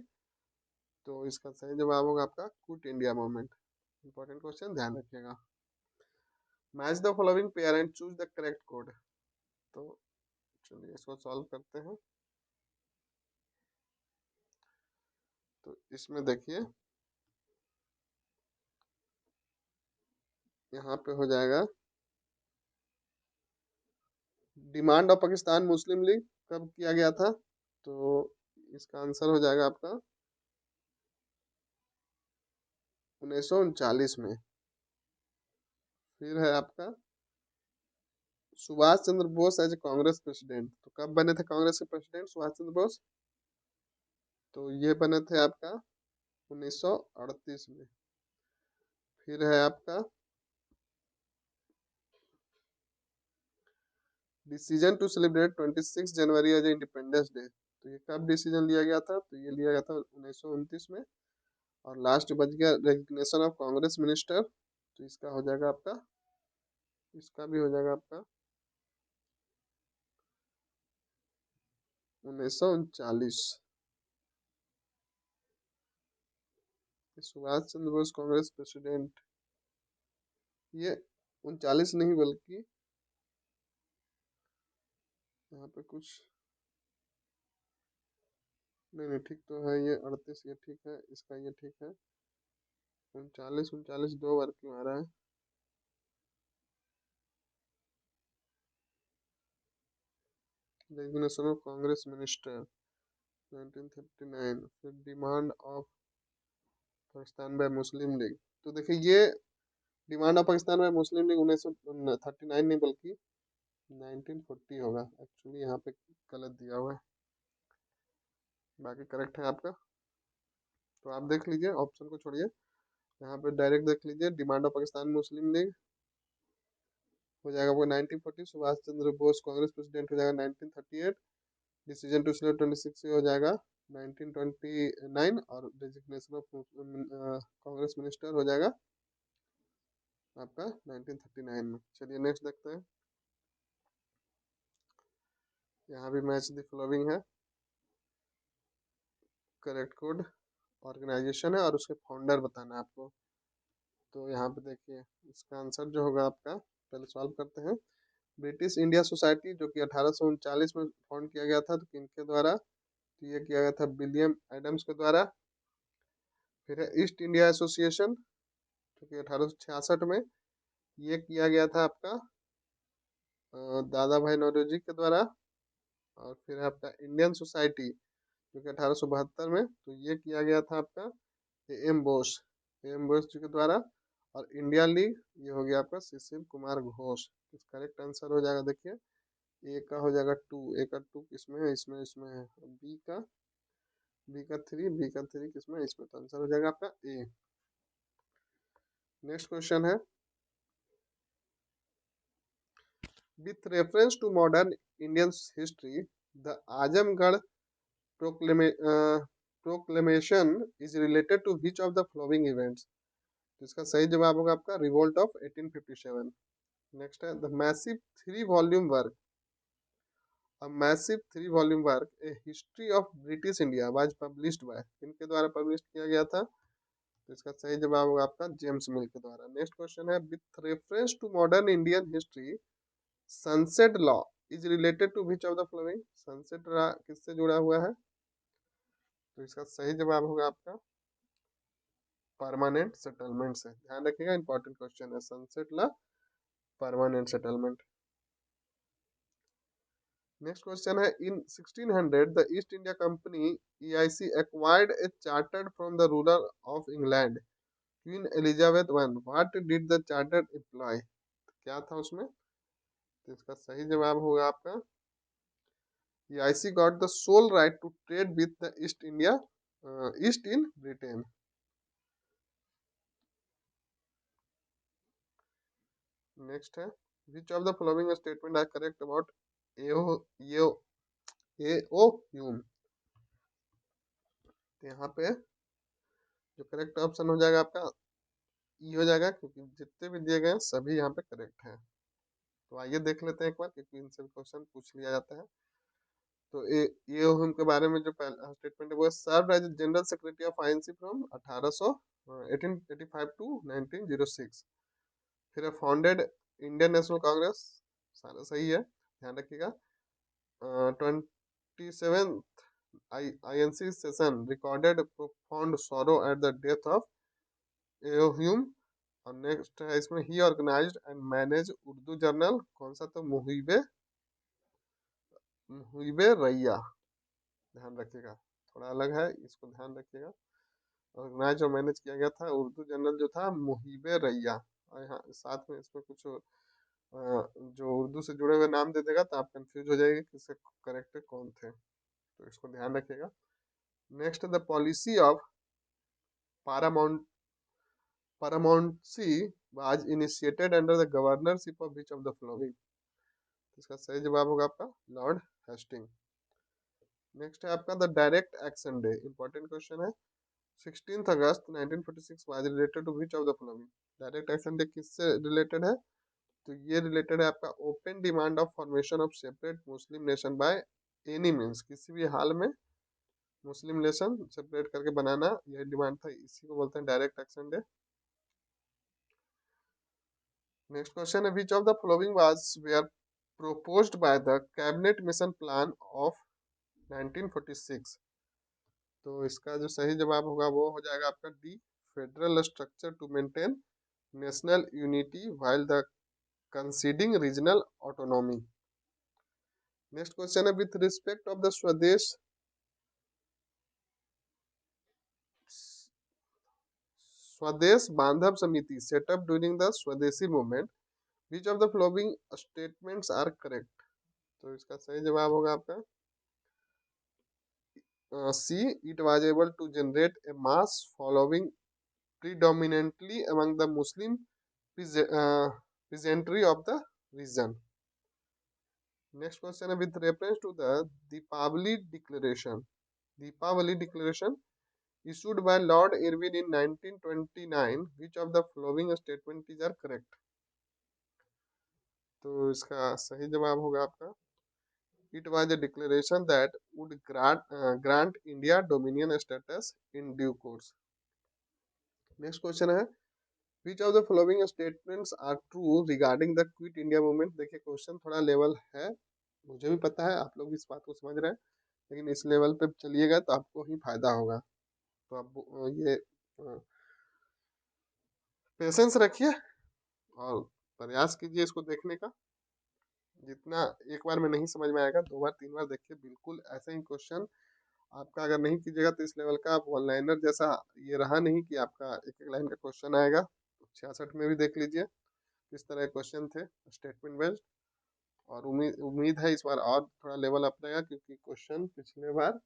तो इसका सही जवाब होगा आपका quit India movement. Important question, ध्यान रखिएगा। Match the following pair and choose the correct code, तो चलिए इसको सॉल्व करते हैं। तो इसमें देखिए यहाँ पे हो जाएगा demand of Pakistan Muslim league कब किया गया था, तो इसका आंसर हो जाएगा आपका 1939 में। फिर है आपका Subhash Chandra Bose as a Congress president, तो कब बने थे कांग्रेस के प्रेसिडेंट सुभाष चंद्र बोस, तो ये बने थे आपका 1938 में। फिर है आपका decision to celebrate 26 January as independence day, तो ये कब डिसीजन लिया गया था, तो ये लिया गया था 1929 में। और लास्ट बच गया रेजिग्नेशन ऑफ कांग्रेस मिनिस्टर, तो इसका हो जाएगा आपका, इसका भी हो जाएगा आपका 1939। सुभाष चंद्र बोस कांग्रेस प्रेसिडेंट, ये 39 नहीं बल्कि यहाँ पे कुछ नहीं नहीं ठीक तो है, ये 38 ये ठीक है, इसका ये ठीक है। 39 दो बार क्यों आ रहा है, रेजिग्नेशन ऑफ कांग्रेस मिनिस्टर 1939, फिर demand of Pakistan bye Muslim league, तो देखिए ये demand of Pakistan bye Muslim league 1939 नहीं बल्कि 1940 होगा, एक्चुअली यहाँ पे गलत दिया हुआ है, बाकी करेक्ट है आपका। तो आप देख लीजिए ऑप्शन को छोड़िए, यहाँ पे डायरेक्ट देख लीजिए demand of Pakistan Muslim league हो जाएगा वो 1940, सुभाष चंद्र बोस कांग्रेस प्रेसिडेंट हो जाएगा 1938, डिसीजन टू सिलेक्ट 26 हो जाएगा 1929, और डेजिग्नेशन ऑफ कांग्रेस मिनिस्टर हो जाएगा आपका 1939 में। चलिए नेक्स्ट देखते हैं, यहाँ भी मैच द फॉलोइंग है, करेक्ट कोड ऑर्गेनाइजेशन है और उसके फाउंडर बताना है आपको। तो यहाँ पे देखिए इसका आंसर जो होगा आपका, पहले सॉल्व करते हैं। ब्रिटिश इंडिया सोसाइटी जो कि 1839 में फाउंड किया गया था, तो किनके द्वारा? तो ये किया गया था विलियम एडम्स के द्वारा। फिर है ईस्ट इंडिया एसोसिएशन जो कि 1866 में, ये किया गया था आपका दादा भाई नौरोजी के द्वारा। और फिर है आपका इंडियन सोसाइटी जो कि 1872 में, तो ये किया गया था आपका एम बोस, एम बोस जी के द्वारा। और इंडिया लीग ये हो गया आपका सुशील कुमार घोष। करेक्ट आंसर हो जाएगा, देखिए ए का हो जाएगा 2, ए का 2 किसमें है? इसमें है। बी का 3 किसमें है? इसमें। तो आंसर हो जाएगा आपका ए। नेक्स्ट क्वेश्चन है, with reference to modern Indian history the Azamgarh proclamation is related to which of the following events? तो इसका सही जवाब होगा आपका रिवोल्ट ऑफ 1857। नेक्स्ट है the massive 3 volume work, a massive 3 volume work a history of British India was published by, किनके द्वारा publish किया गया था? तो इसका सही जवाब होगा आपका जेम्स मिल के द्वारा। नेक्स्ट क्वेश्चन है, with reference to modern Indian history sunset law is related to which of the following? Sunset law किससे जुड़ा हुआ है? तो इसका सही जवाब होगा आपका परमानेंट सेटलमेंट से। ध्यान रखिएगा, इंपॉर्टेंट क्वेश्चन है, sunset law permanent settlement. Next question है, इन 1600 the east India company EIC acquired a charter from the ruler of England Queen Elizabeth I. What did the charter imply? क्या था उसमें? तो इसका सही जवाब होगा आपका EIC got the sole right to trade with the East in Britain. Next है, which of the following statement are correct about AO Hume? तो यहाँ पे जो करेक्ट ऑप्शन हो जाएगा आपका ई हो जाएगा, क्योंकि जितने भी दिए गए हैं सभी यहाँ पे करेक्ट हैं। तो आइए देख लेते हैं एक बार, क्योंकि इनसे भी क्वेश्चन पूछ लिया जाता है। तो ये उनके बारे में जो पहला स्टेटमेंट है वो, serve as general secretary of INC from 1885 to 1906। फिर है फाउंडेड इंडियन नेशनल कांग्रेस, सारा सही है, ध्यान रखिएगा। 27th INC session recorded profound sorrow at the death of Hume. और नेक्स्ट है इसमें, he organized and manage Urdu journal, कौन सा? तो मुहिबे रैया, ध्यान रखिएगा, थोड़ा अलग है, इसको ध्यान रखिएगा। ऑर्गेनाइज और मैनेज किया गया था उर्दू जर्नल जो था मुहिबे रैया। और यहाँ साथ में इसमें कुछ जो उर्दू से जुड़े हुए नाम दे देगा तो आप कंफ्यूज हो जाएंगे कि इससे करेक्ट कौन थे, तो इसको ध्यान रखिएगा। Next, the policy of Paramount paramountcy was initiated under the governorship of which of the following? इसका सही जवाब होगा आपका लॉर्ड हेस्टिंग। नेक्स्ट है आपका the direct action day, important question है। 16 अगस्त 1946 was related to which of the following? Direct action day किससे रिलेटेड है? तो ये रिलेटेड है आपका open demand of formation of separate Muslim nation by any means, किसी भी हाल में मुस्लिम नेशन सेपरेट करके बनाना, यह डिमांड था, इसी को बोलते हैं direct action day. Next question है, which of the following was were proposed by the cabinet mission plan of 1946? तो इसका जो सही जवाब होगा वो हो जाएगा आपका D, federal structure to maintain national unity while the conceding regional autonomy. Next question है, with respect of the Swadesh Bandhab Samiti set up during the swadeshi movement, which of the following statements are correct? तो इसका सही जवाब होगा आपका C, it was able to generate a mass following predominantly among the Muslim peasantry of the region. Next question है, with reference to the Deepavali Declaration. Deepavali Declaration issued by Lord Irwin in 1929. Which of the following statement are correct? तो इसका सही जवाब होगा आपका, it was a declaration that would grant India dominion status in due course. Next question है, which of the following statements are true regarding the quit India movement. देखिए question थोड़ा level है, मुझे भी पता है, आप लोग भी इस बात को समझ रहे हैं, लेकिन इस लेवल पे चलिएगा तो आपको ही फायदा होगा। तो आप ये पेशेंस रखिए और प्रयास कीजिए इसको देखने का। जितना एक बार में नहीं समझ में आएगा, 2 बार 3 बार देखिए, बिल्कुल ऐसे ही क्वेश्चन आपका अगर नहीं कीजिएगा तो इस लेवल का आप वन लाइनर जैसा ये रहा नहीं कि आपका एक एक लाइन का क्वेश्चन आएगा। 66 में भी देख लीजिए किस तरह के क्वेश्चन थे स्टेटमेंट बेस्ड। और उम्मीद उम्मीद है इस बार और थोड़ा लेवल अप रहेगा, क्योंकि क्वेश्चन पिछले बार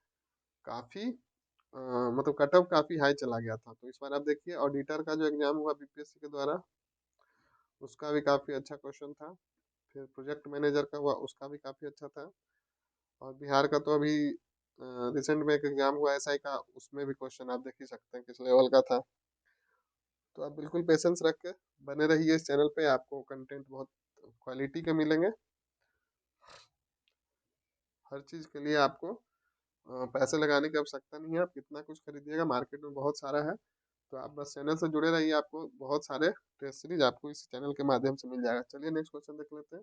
काफ़ी मतलब कट ऑफ काफ़ी हाई चला गया था। तो इस बार आप देखिए ऑडिटर का जो एग्जाम हुआ बीपीएससी के द्वारा, उसका भी काफ़ी अच्छा क्वेश्चन था। फिर प्रोजेक्ट मैनेजर का हुआ, उसका भी काफ़ी अच्छा था। और बिहार का तो अभी रिसेंट में एक एग्जाम हुआ एसआई का, उसमें भी क्वेश्चन आप देख ही सकते हैं किस लेवल का था। तो आप बिल्कुल पेशेंस रख के बने रहिए इस चैनल पे, आपको कंटेंट बहुत क्वालिटी के मिलेंगे। हर चीज़ के लिए आपको पैसे लगाने की आवश्यकता नहीं है, आप कितना कुछ खरीदिएगा, मार्केट में बहुत सारा है। तो आप बस चैनल से जुड़े रहिए, आपको बहुत सारे टेस्ट सीरीज आपको इस चैनल के माध्यम से मिल जाएगा। चलिए नेक्स्ट क्वेश्चन देख लेते हैं।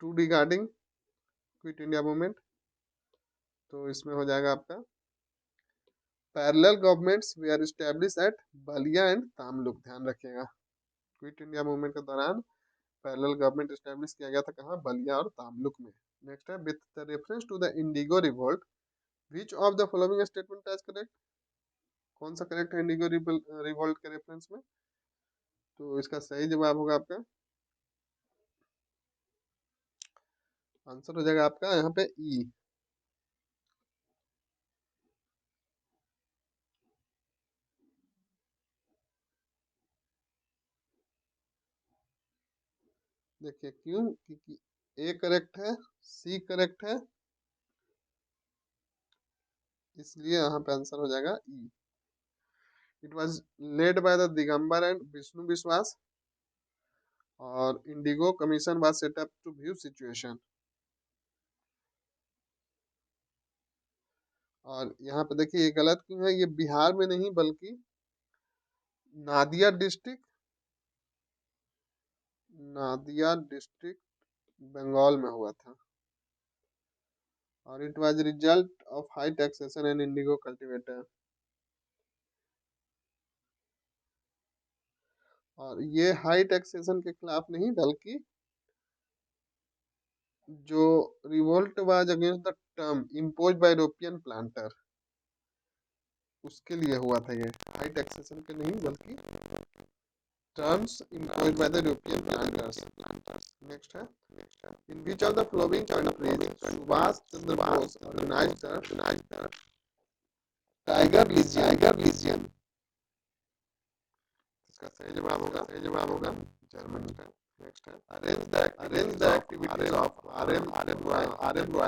Two regarding quit India movement, तो इसमें हो जाएगा आपका parallel governments were are establish at Ballia and Tamluk. ध्यान रखिएगा, क्विट इंडिया मूवमेंट के दौरान पैरेलल गवर्नमेंट एस्टेब्लिश किया गया था कहाँ, बलिया और तामलुक में। नेक्स्ट है with the reference to the indigo revolt which of the following statement is correct. कौन सा करेक्ट है इंडिगो रिवोल्ट के रेफरेंस में। तो इसका सही जवाब होगा आपका, आंसर हो जाएगा आपका यहाँ पे ई। देखिए क्यों, क्योंकि ए करेक्ट है, सी करेक्ट है, इसलिए यहाँ पे आंसर हो जाएगा E. It was led by the Digambar and Vishnu Vishwas और indigo commission was set up to view situation. और यहाँ पे देखिए ये गलत क्यों है, ये बिहार में नहीं बल्कि नादिया डिस्ट्रिक्ट, नादिया डिस्ट्रिक्ट बंगाल में हुआ था। और it was result of high taxation and Indigo cultivator. और ये हाई टैक्सेशन के खिलाफ नहीं बल्कि जो revolt was against the term impose by European planter, उसके लिए हुआ था ये। हाई टैक्सेशन के नहीं बल्कि terms impose by the European planters. Next है in which of the following countries Subhash Chandra Bose organized the tiger legion. इसका सही जवाब होगा जर्मनी का। नेक्स्ट है arrange the activities of R M Roy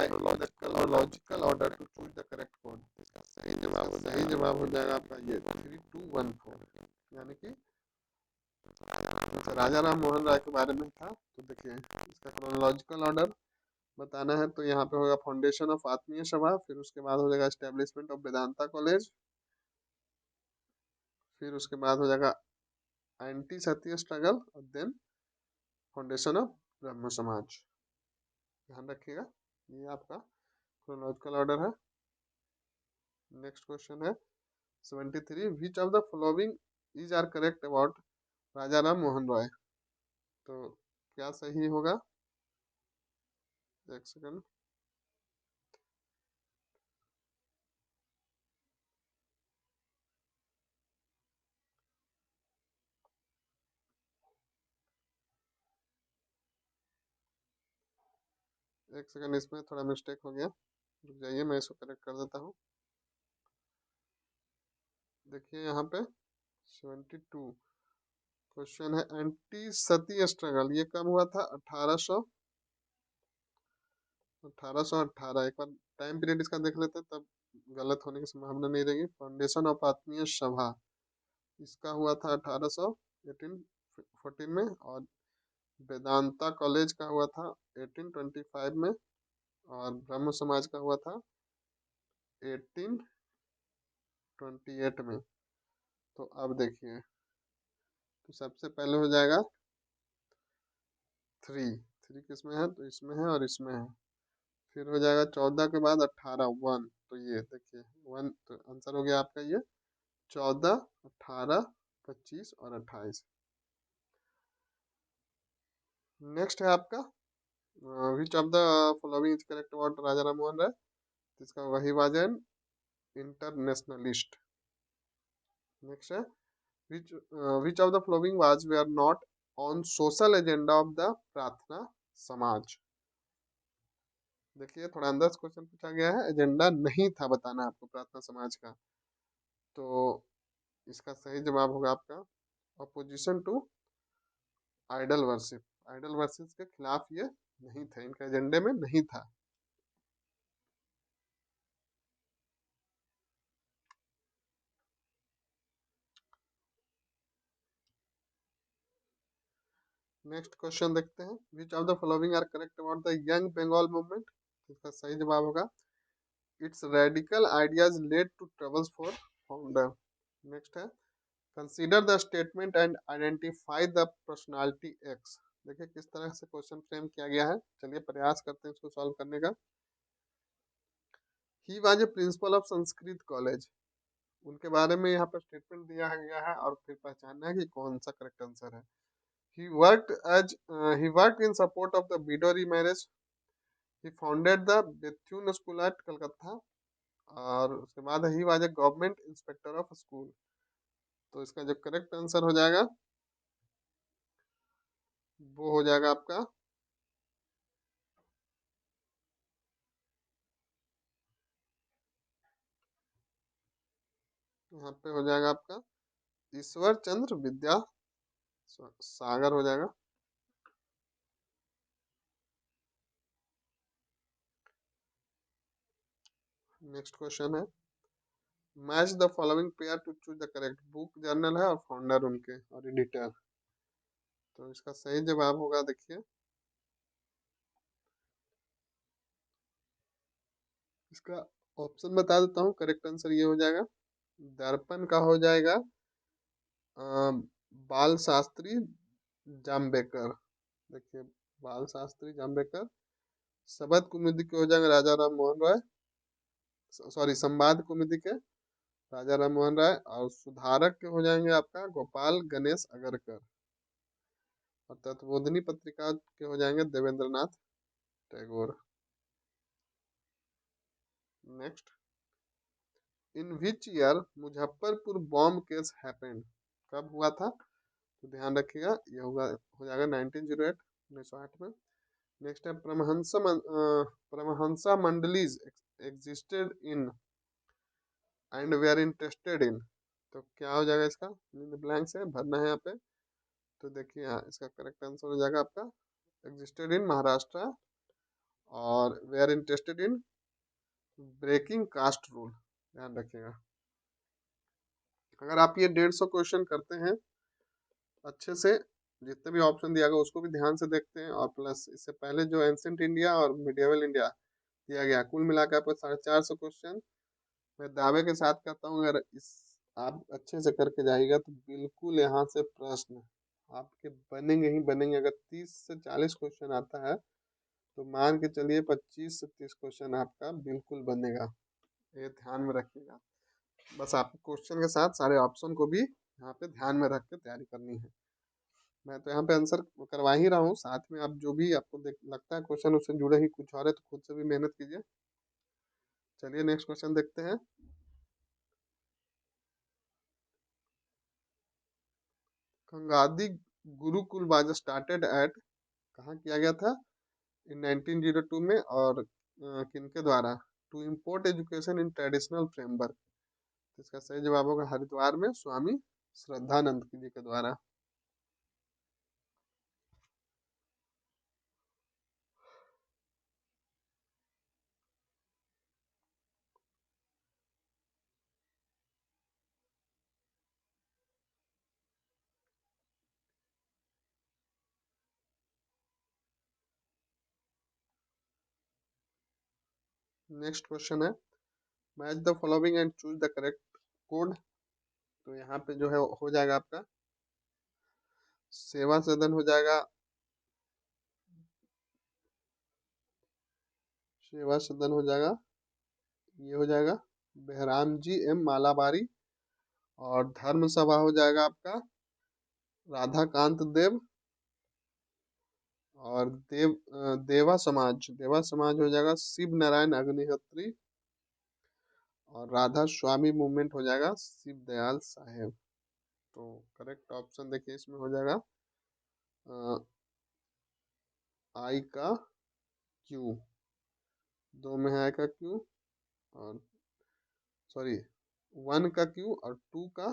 in the chronological order to choose the correct code। इसका सही जवाब हो जाएगा आपका ये 3214, यानी कि राजा राम मोहन राय के बारे में था। तो देखिए इसका क्रोनोलॉजिकल ऑर्डर बताना है, तो यहाँ पे होगा फाउंडेशन ऑफ आत्मीय सभा, फिर उसके बाद हो जाएगा एस्टेब्लिशमेंट ऑफ वेदांता कॉलेज, फिर उसके बाद हो जाएगा एंटी सत्य स्ट्रगल और देन फाउंडेशन ऑफ ब्रह्म समाज। ध्यान रखिएगा, ये आपका क्रोनोलॉजिकल ऑर्डर है। नेक्स्ट क्वेश्चन है 73 which of the following is are correct about Raja Ram Mohan Roy. तो क्या सही होगा, एक सेकंड। एक सेकंड, इसमें थोड़ा मिस्टेक हो गया, रुक जाइए मैं इसको करेक्ट कर देता हूँ। देखिए यहाँ पे 72 क्वेश्चन है एंटी सती स्ट्रगल, ये कब हुआ था, 1818। एक बार टाइम पीरियड इसका देख लेते हैं, तब गलत होने की संभावना नहीं रहेगी। फाउंडेशन ऑफ आत्मीय सभा इसका हुआ था 1814 में, और वेदांता कॉलेज का हुआ था 1825 में, और ब्रह्म समाज का हुआ था 1828 में। तो अब देखिए तो सबसे पहले हो जाएगा 3। 3 किस में है? तो इसमें है और इसमें है। फिर हो जाएगा 14 के बाद 18, 1। तो ये देखिए 1, तो आंसर हो गया आपका ये 14, 18, 25 और 28। नेक्स्ट है आपका which of the following is correct about Raja Ram Mohan Rai. इसका वही वाज एन इंटरनेशनलिस्ट। नेक्स्ट है which of the following was were not on social agenda of the Prarthana Samaj. देखिए थोड़ा अंदर से क्वेश्चन पूछा गया है, एजेंडा नहीं था बताना आपको प्रार्थना समाज का। तो इसका सही जवाब होगा आपका opposition to idol worship. Idol worship के खिलाफ ये नहीं थे, इनके एजेंडे में नहीं था। नेक्स्ट क्वेश्चन देखते हैं which of the following are correct about the young Bengal movement. इसका सही जवाब होगा its radical ideas led to troubles for founder. Next है consider the statement and identify the personality X. देखिए किस तरह से क्वेश्चन फ्रेम किया गया है, चलिए प्रयास करते हैं इसको सॉल्व करने का। He was a principle of Sanskrit college, उनके बारे में यहाँ पर स्टेटमेंट दिया गया है और फिर पहचानना है कि कौन सा करेक्ट आंसर है। he worked as he worked in support of the widow remarriage. He founded the Bethune School at Calcutta। और उसके बाद he was a government inspector of school. तो इसका जो करेक्ट आंसर हो जाएगा वो हो जाएगा आपका यहाँ पे हो जाएगा आपका ईश्वर चंद्र विद्या सागर हो जाएगा। नेक्स्ट क्वेश्चन है match the following pair to choose the correct. Book journal है और फाउंडर उनके और एडिटर। तो इसका सही जवाब होगा देखिए इसका ऑप्शन बता देता हूँ, करेक्ट आंसर ये हो जाएगा दर्पण का हो जाएगा बाल शास्त्री जाम्बेकर। देखिए बाल शास्त्री जाम्बेकर। शबद कुमुदी के हो जाएंगे राजा राम मोहन राय, सॉरी संवाद कुमुदी के राजा राम मोहन राय। और सुधारक के हो जाएंगे आपका गोपाल गणेश अगरकर। और तत्वोधनी पत्रिका के हो जाएंगे Devendra Nath Tagore. Next in which year Muzaffarpur bomb case happened. कब हुआ था? तो ध्यान रखिएगा ये होगा हो जाएगा 1908, 1908 में। नेक्स्ट है Paramahansa Mandalis existed in and they are interested in. तो क्या हो जाएगा इसका ब्लैंक से भरना है यहाँ पे। तो देखिए यहाँ इसका करेक्ट आंसर हो जाएगा आपका एग्जिस्टेड इन महाराष्ट्र और they are interested in breaking caste rule. ध्यान रखिएगा अगर आप ये 150 क्वेश्चन करते हैं अच्छे से, जितने भी ऑप्शन दिया गया उसको भी ध्यान से देखते हैं और प्लस इससे पहले जो एंशिएंट इंडिया और मिडिवल इंडिया दिया गया कुल मिलाकर आपको 450 क्वेश्चन मैं दावे के साथ कहता हूँ अगर इस आप अच्छे से करके जाइएगा तो बिल्कुल यहाँ से प्रश्न आपके बनेंगे ही बनेंगे। अगर 30 से 40 क्वेश्चन आता है तो मान के चलिए 25 से 30 क्वेश्चन आपका बिल्कुल बनेगा। ये ध्यान में रखिएगा, बस आपको क्वेश्चन के साथ सारे ऑप्शन को भी यहाँ पे ध्यान में रख के तैयारी करनी है। मैं तो यहाँ पे आंसर करवा ही रहा हूँ, साथ में आप जो भी आपको लगता है क्वेश्चन उससे जुड़े ही कुछ और है तो खुद से भी मेहनत कीजिए। चलिए नेक्स्ट क्वेश्चन देखते हैं। गंगादी गुरुकुल वाज स्टार्टेड एट, कहाँ किया गया था? इन 1902 में और किनके द्वारा? To import education in traditional framework. इसका सही जवाब होगा हरिद्वार में स्वामी श्रद्धानंद जी के द्वारा। नेक्स्ट क्वेश्चन है match the following and choose the correct code. तो यहाँ पे जो है हो जाएगा आपका सेवा सदन हो जाएगा, सेवा सदन हो जाएगा, ये हो जाएगा बहराम जी एम मालाबारी। और धर्म सभा हो जाएगा आपका राधाकांत देव। और देवा समाज हो जाएगा शिव नारायण अग्निहोत्री। और राधा स्वामी मूवमेंट हो जाएगा शिव दयाल साहेब। तो करेक्ट ऑप्शन देखिए इसमें हो जाएगा आई का क्यू, दो में है आई का क्यू, और सॉरी 1 का क्यू और 2 का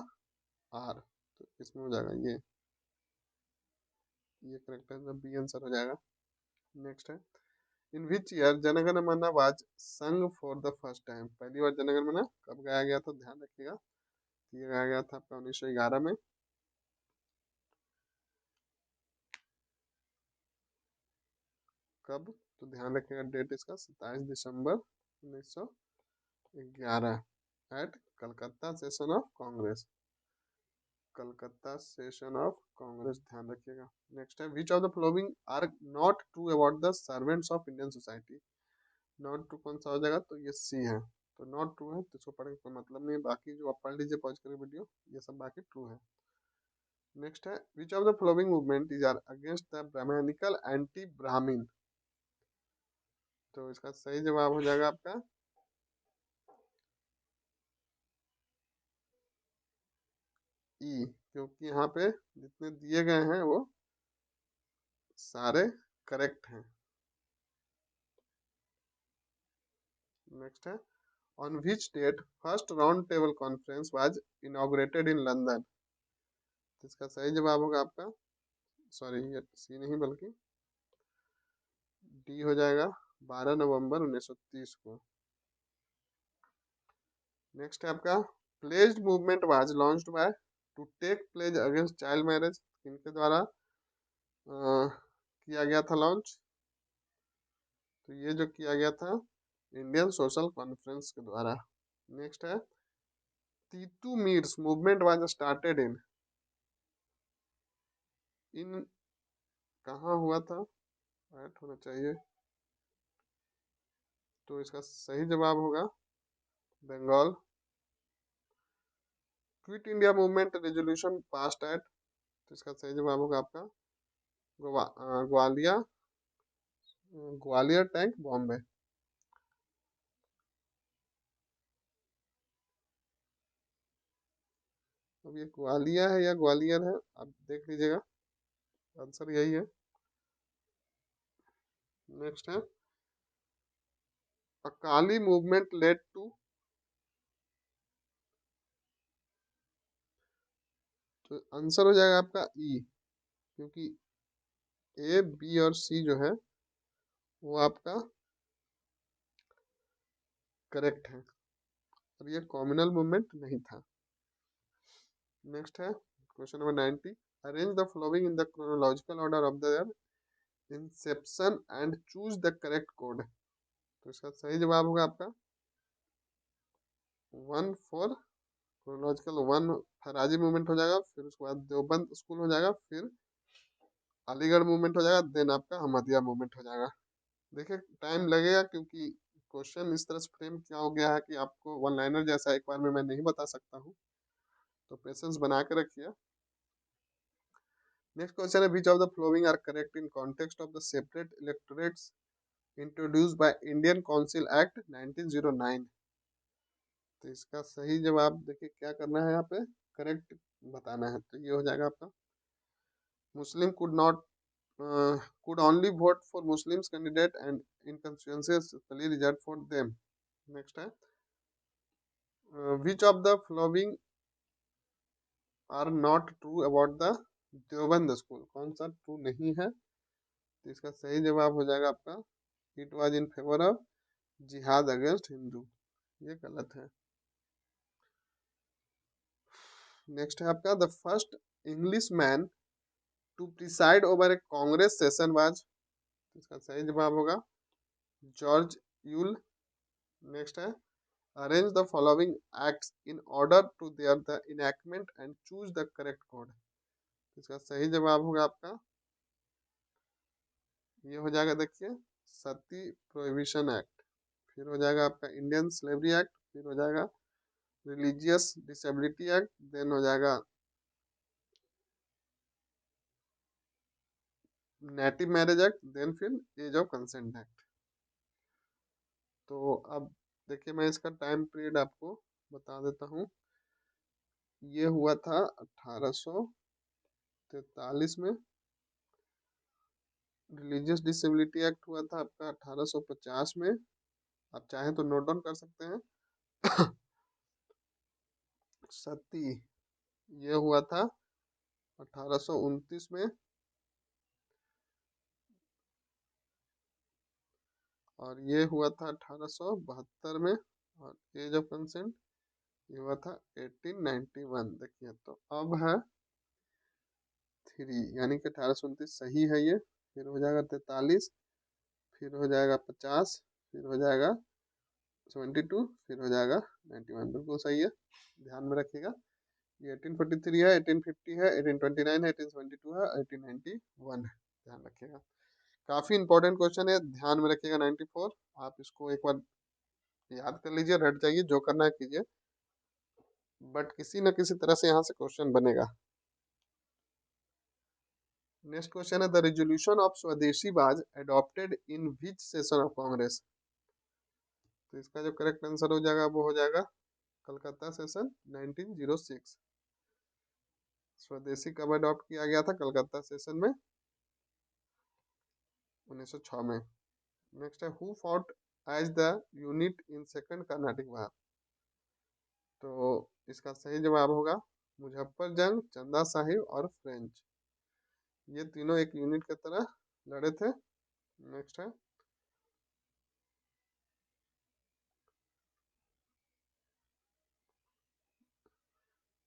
आर। तो इसमें हो जाएगा ये करेक्ट है, बी आंसर हो जाएगा। नेक्स्ट है, इन विच ईयर जनगण मन वाज संग फॉर द फर्स्ट टाइम। पहली बार जनगण मन कब गाया गया था, ध्यान रखिएगा। ये गाया गया था आपका 1911 में। कब, तो ध्यान रखिएगा डेट इसका 27 दिसंबर 1911 at Calcutta session of Congress. Calcutta session of Congress, ध्यान रखिएगा। नेक्स्ट है, which of the following are not true about the servants of Indian society. Not true कौन सा हो जाएगा, तो ये सी है। तो नॉट ट्रू है तो इसको पढ़ने का कोई मतलब नहीं है, बाकी जो आप पढ़ लीजिए पॉज करिए वीडियो, ये सब बाकी ट्रू है। नेक्स्ट है, which of the following movement is are against the Brahmanical anti Brahmin. तो इसका सही जवाब हो जाएगा आपका ई, क्योंकि यहाँ पे जितने दिए गए हैं वो सारे करेक्ट हैं। नेक्स्ट है, on which date first round table conference was inaugurated in London. इसका सही जवाब होगा आपका, सॉरी ये सी नहीं बल्कि डी हो जाएगा 12 नवंबर 1930 को। नेक्स्ट है आपका, pledged movement was launched by to take pledge against child marriage. इनके द्वारा किया गया था लॉन्च, तो ये जो किया गया था इंडियन सोशल कॉन्फ्रेंस के द्वारा। नेक्स्ट है, तीतू मीर्स मूवमेंट वाज स्टार्टेड इन कहाँ हुआ था, राइट होना चाहिए। तो इसका सही जवाब होगा Bengal. Quit India movement resolution passed at. तो इसका सही जवाब होगा आपका ग्वालियर, ग्वालियर टैंक बॉम्बे। अब ये ग्वालियर है या ग्वालियर है, आप देख लीजिएगा, आंसर यही है। नेक्स्ट है, अकाली मूवमेंट लेड टू। तो आंसर हो जाएगा आपका ई, क्योंकि ए बी और सी जो है वो आपका करेक्ट है, और ये कॉम्युनल मूवमेंट नहीं था। नेक्स्ट है question number 90, arrange the following in the chronological order of the Inception and choose the correct code. तो इसका सही जवाब होगा आपका 1 4, क्रोनोलॉजिकल 1 फराजी मूवमेंट हो जाएगा, फिर उसके बाद देवबंद स्कूल हो जाएगा, फिर अलीगढ़ मूवमेंट हो जाएगा, देन आपका अहमदिया मूवमेंट हो जाएगा। देखिए टाइम लगेगा क्योंकि क्वेश्चन इस तरह से फ्रेम किया हो गया है कि आपको वन लाइनर जैसा एक बार में मैं नहीं बता सकता हूँ, तो पेशेंस बना के रखिए। नेक्स्ट क्वेश्चन है, which of the following are correct in context of the separate electorates introduced by Indian council act 1909। तो इसका सही जवाब देखिए क्या करना है, यहाँ पे करेक्ट बताना है। तो ये हो जाएगा आपका मुस्लिम could not could only vote for Muslims candidate and in constituencies specially reserved for them. Next है, which of the following are not true about the Deoband school. कौन सा ट्रू नहीं है, तो इसका सही जवाब हो जाएगा आपका it was in favour of jihad against Hindu. ये गलत है। नेक्स्ट है आपका, the first English man to preside over a Congress session was. इसका सही जवाब होगा जॉर्ज यूल। नेक्स्ट है, arrange the following acts in order to their the enactment and choose the correct code। इसका सही जवाब होगा आपका, ये हो जाएगा, देखिए, सती प्रोहिबिशन एक्ट। फिर हो जाएगा आपका इंडियन स्लेवरी एक्ट। फिर हो जाएगा रिलीजियस डिसेबिलिटी एक्ट। देन हो जाएगा नेटिव मैरिज एक्ट। देन फिर एज ऑफ कंसेंट एक्ट। तो अब देखिए, मैं इसका टाइम पीरियड आपको बता देता हूँ। ये हुआ था 1843 में। रिलीजियस डिसेबिलिटी एक्ट हुआ था आपका 1850 में। आप चाहें तो नोट डाउन कर सकते हैं। सती, ये हुआ था 1829 में। और ये हुआ था 1872 में। और एज ऑफ कंसेंट ये हुआ था 1891। देखिए, तो अब है 3, यानी कि 1829 सही है ये। फिर हो जाएगा 43। फिर हो जाएगा 50। फिर हो जाएगा 72। फिर हो जाएगा 91। बिल्कुल सही है, ध्यान में रखिएगा। ये 1843 है, 1850 है, 1829 है, 1872 है, 1891 है। ध्यान रखिएगा, काफी इंपॉर्टेंट क्वेश्चन है, ध्यान में रखिएगा। 94, आप इसको एक बार याद कर लीजिए, रट जाइए, जो करना है कीजिए, बट किसी न किसी तरह से यहाँ से क्वेश्चन बनेगा। नेक्स्ट क्वेश्चन है, द रेजोल्यूशन ऑफ स्वदेशी was adopted in which session of Congress. तो इसका जो करेक्ट आंसर हो जाएगा वो हो जाएगा कलकत्ता सेशन 1906। स्वदेशी कब अडॉप्ट किया गया था? कलकत्ता सेशन में 1906 में। नेक्स्ट है, who fought as the unit in second Carnatic war. तो इसका सही जवाब होगा मुजफ्फर जंग, चंदा साहिब और फ्रेंच। ये तीनों एक यूनिट की तरह लड़े थे। नेक्स्ट है,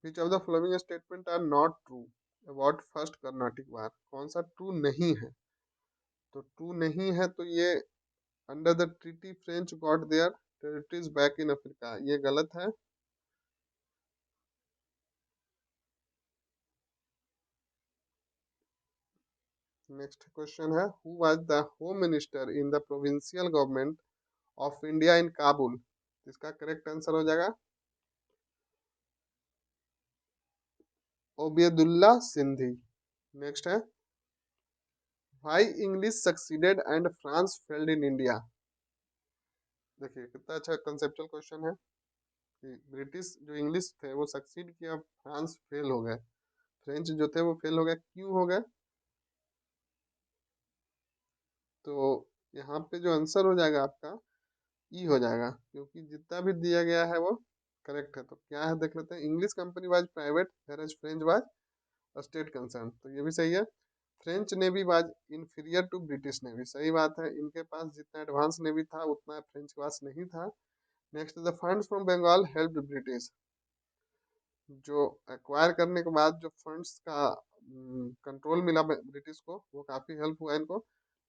which of the following statement are not true about first Carnatic war. कौन सा ट्रू नहीं है? तो ट्रू नहीं है तो ये under the treaty French got there territories back in Africa, ये गलत है। नेक्स्ट क्वेश्चन है, who was the home minister in the provincial government of India in Kabul. इसका करेक्ट आंसर हो जाएगा ओबेदुल्ला सिंधी। नेक्स्ट है, why English succeeded and France failed in India. देखिए कितना अच्छा कंसेप्चुअल क्वेश्चन है कि ब्रिटिश जो इंग्लिश थे वो सक्सीड किया, फ्रांस फेल हो गए, फ्रेंच जो थे वो फेल हो गए, क्यों हो गए? तो यहाँ पे जो आंसर हो जाएगा आपका ई हो जाएगा, क्योंकि जितना भी दिया गया है वो करेक्ट है। तो क्या है देख लेते हैं, English company was private whereas French was state concern, तो ये भी सही है। French navy was inferior to British navy, सही बात है, इनके पास जितना एडवांस नेवी था उतना फ्रेंच के पास नहीं था। Next, the funds from Bengal help British. जो एक्वायर करने के बाद जो फंड्स का कंट्रोल मिला ब्रिटिश को, वो काफी हेल्प हुआ इनको।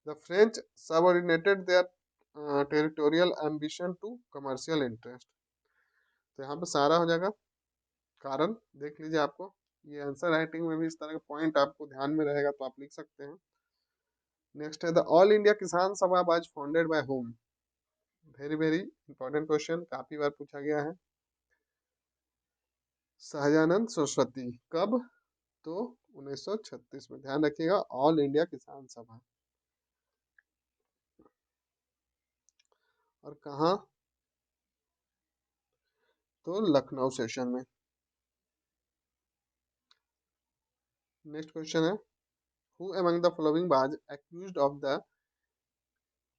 The French subordinated their territorial ambition to commercial interest. तो यहाँ पे सारा हो जाएगा, कारण देख लीजिए आपको, ये आंसर राइटिंग में भी इस तरह का पॉइंट आपको ध्यान में रहेगा तो आप लिख सकते हैं। नेक्स्ट है, द ऑल इंडिया किसान सभा was founded by home. Very very important question, काफी बार पूछा गया है। सहजानंद सरस्वती। कब? तो 1936 में। ध्यान रखिएगा, ऑल इंडिया किसान सभा। और कहाँ? तो लखनऊ सेशन में। नेक्स्ट क्वेश्चन है, who among the following was accused of the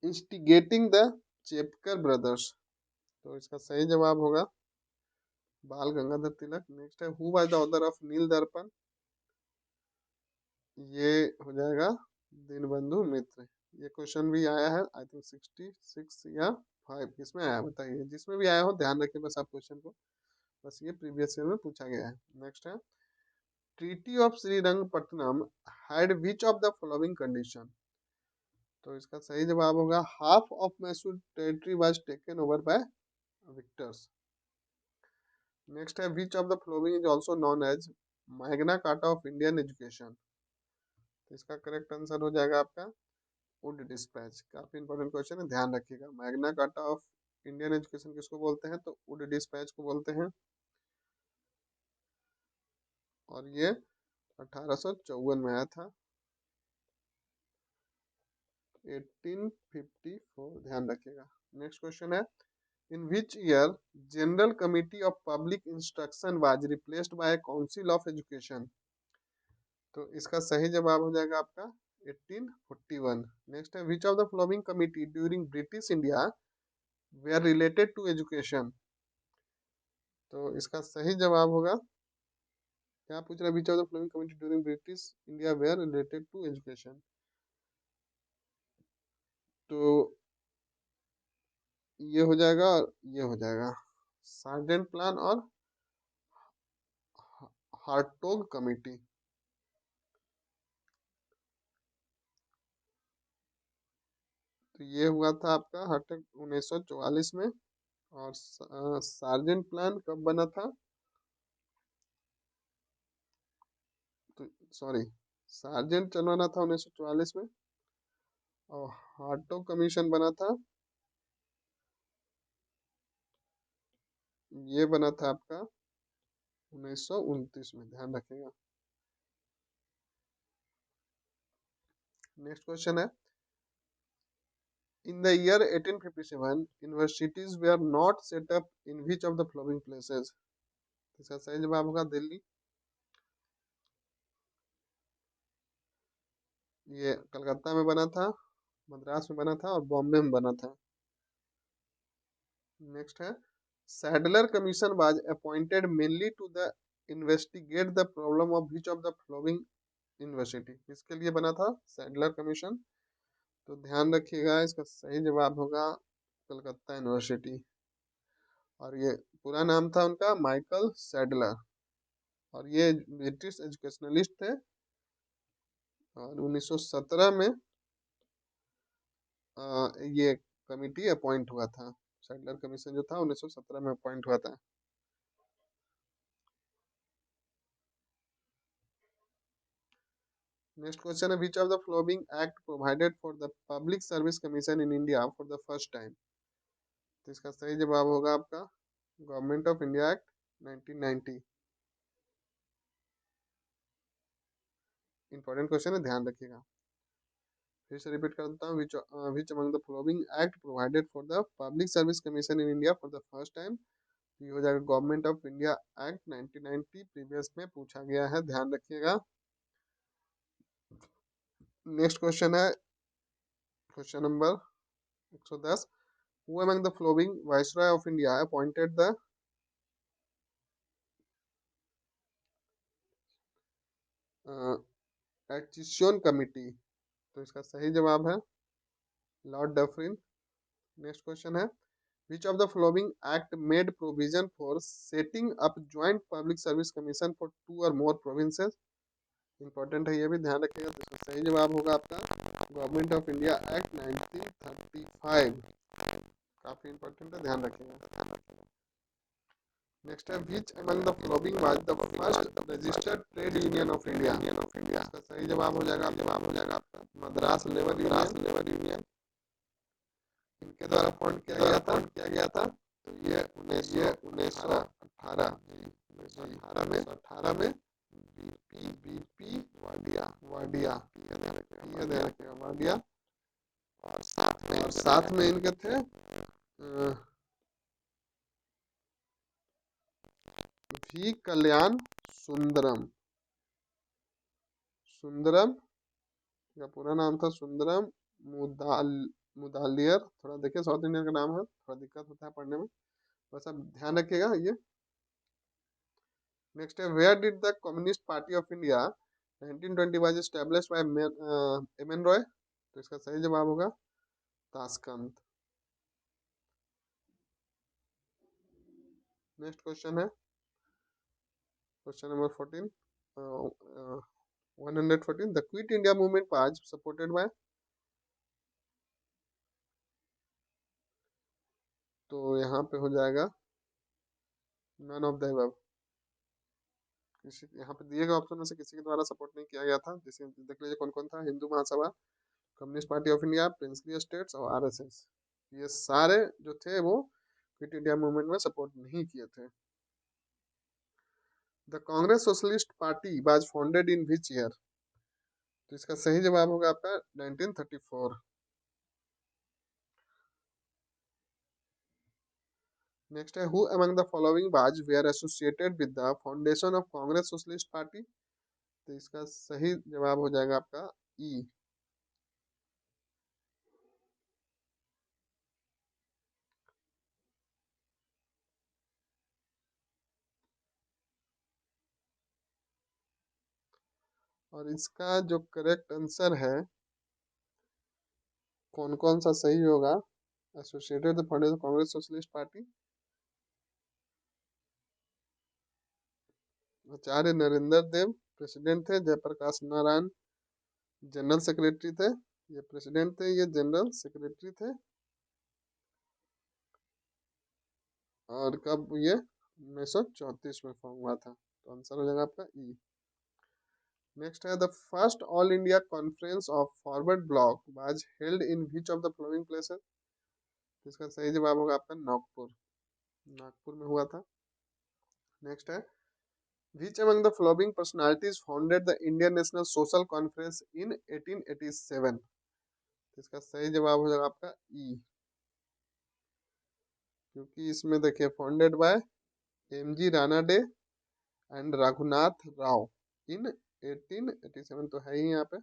instigating the Chapekar brothers. तो इसका सही जवाब होगा बाल गंगाधर तिलक। नेक्स्ट है, who was the author of Neel Darpan. ये हो जाएगा दीनबंधु मित्र। ये क्वेश्चन भी आया है आई थिंक 66 या 5, किसमें आया बताइए, जिसमें भी आया हो ध्यान रखिए बस आप क्वेश्चन को, बस ये प्रीवियस ईयर में पूछा गया है। नेक्स्ट है, treaty of Srirangapatnam had which of the following condition. तो इसका सही जवाब होगा half of Mysore territory was taken over by victors. Next है, which of the following is also known as Magna Carta of Indian education? तो इसका correct answer हो जाएगा आपका वुड डिस्पैच। काफी इंपॉर्टेंट क्वेश्चन है, ध्यान रखिएगा। Magna Carta of Indian education किसको बोलते हैं? तो वुड डिस्पैच को बोलते हैं। और ये 1854 में आया था, 1854, ध्यान रखिएगा। नेक्स्ट क्वेश्चन है, in which year general committee of public instruction was replaced by council of education? तो इसका सही जवाब हो जाएगा आपका 1841। नेक्स्ट है, which of the following committee during British India were related to education? तो इसका सही जवाब होगा, क्या पूछ रहा है, which of the following committee during British India were related to education? तो ये हो जाएगा और ये हो जाएगा, सार्जेंट प्लान और हार्टोग कमेटी। तो ये हुआ था आपका हार्टोग 1944 में। और सार्जेंट प्लान कब बना था? तो सॉरी, सार्जेंट चलवाना था 1944 में, और हार्टोग कमीशन बना था, ये बना था आपका 1929 में, ध्यान रखिएगा। नेक्स्ट क्वेश्चन है, in the year 1857 universities were not set up in which of the following places? इसका सही जवाब होगा दिल्ली। ये कलकत्ता में बना था, मद्रास में बना था और बॉम्बे में बना था। नेक्स्ट है, Sadler commission was appointed mainly to the investigate the problem of which of the following university? किसके लिए बना था सैडलर कमीशन? तो ध्यान रखिएगा, इसका सही जवाब होगा कलकत्ता यूनिवर्सिटी। और ये पूरा नाम था उनका माइकल सैडलर, और ये ब्रिटिश एजुकेशनलिस्ट थे। और 1917 में ये कमिटी अपॉइंट हुआ था, सैडलर कमीशन जो था 1917 में अपॉइंट हुआ था। नेक्स्ट क्वेश्चन है, which of the following act provided for the public service commission in India for the first time? तो इसका सही जवाब होगा आपका government of India act 1990। Important question है, ध्यान रखिएगा। फिर से रिपीट कर देता हूँ, विच among the following act provided for the public service commission in India for the first time? ये हो जाएगा government of India act 1990, previous में पूछा गया है, ध्यान रखिएगा। नेक्स्ट क्वेश्चन है, question number 110, who among the following viceroy of India appointed the acquisition committee? तो इसका सही जवाब है लॉर्ड डफरिन। नेक्स्ट क्वेश्चन है, which of the following act made provision for setting up joint public service commission for 2 और मोर provinces? Important है, ये भी ध्यान रखिएगा। तो इसका सही जवाब होगा आपका गवर्नमेंट ऑफ इंडिया एक्ट 1935। काफी इंपॉर्टेंट है, ध्यान रखिएगा। नेक्स्ट है, which among the following was the first registered trade union of India? इसका सही जवाब हो जाएगा आपका मद्रास लेबर यूनियन। इनके द्वारा फॉर्म किया गया था। तो ये 1918 में बीपी वाडिया वाडिया। और साथ में इनके थे भी कल्याण सुंदरम। का पूरा नाम था सुंदरम मुदाल मुदालियर। थोड़ा देखिए, साउथ इंडियन का नाम है, थोड़ा दिक्कत होता है पढ़ने में, बस आप ध्यान रखिएगा ये। नेक्स्ट है, where did the communist party of India 1920 was established by M N Roy? तो इसका सही जवाब होगा ताशकंद। नेक्स्ट क्वेश्चन है, question number 14, 114, the quit India movement was supported by? तो यहाँ पे हो जाएगा नन ऑफ द अबव। किसी यहाँ पे दिए गए ऑप्शन में से किसी के द्वारा सपोर्ट नहीं किया गया था। जैसे देख लीजिए कौन कौन था, Hindu Mahasabha, communist party of India, princely states और आरएसएस। ये सारे जो थे वो क्विट इंडिया मूवमेंट में सपोर्ट नहीं किए थे। The Congress socialist party was founded in which year? तो इसका सही जवाब होगा आपका 1934। नेक्स्ट है, who among the following was were associated with the foundation of Congress socialist party? तो इसका सही जवाब हो जाएगा आपका ई। और इसका जो करेक्ट आंसर है, कौन कौन सा सही होगा, associated the foundation Congress socialist party, Acharya Narendra Dev president थे, जयप्रकाश नारायण जनरल सेक्रेटरी थे, ये प्रेसिडेंट थे, ये जनरल सेक्रेटरी थे। और कब ये 1934 में फॉर्म हुआ था, तो आंसर हो जाएगा आपका ई। नेक्स्ट है, the first all India conference of forward block was held in which of the following places? इसका सही जवाब होगा आपका नागपुर, नागपुर में हुआ था। नेक्स्ट है, which among the following personalities founded the Indian National Social Conference in 1887? इसका सही जवाब हो जाएगा आपका ई, क्योंकि इसमें देखिए founded by M G Ranade and Raghunath Rao in 1887 तो है ही यहाँ पे,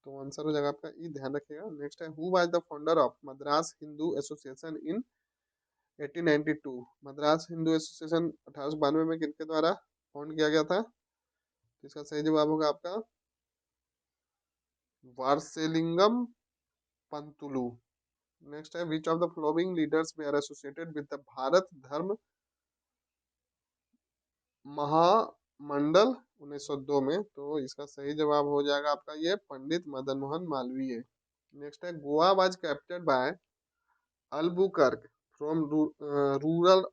तो आंसर हो जाएगा आपका ई, ध्यान रखिएगा। नेक्स्ट है, who was the founder of Madras Hindu association in 1892? Madras Hindu association 1892 में किनके द्वारा फाउंड किया गया था? इसका सही जवाब होगा आपका वारसेलिंगम पंतुलू। नेक्स्ट है, which of the following leaders were are associated with the Bharat Dharma Mahamandal 1902 में? तो इसका सही जवाब हो जाएगा आपका ये पंडित मदन मोहन मालवीय। नेक्स्ट है, Goa was captured by Albuquerque from rural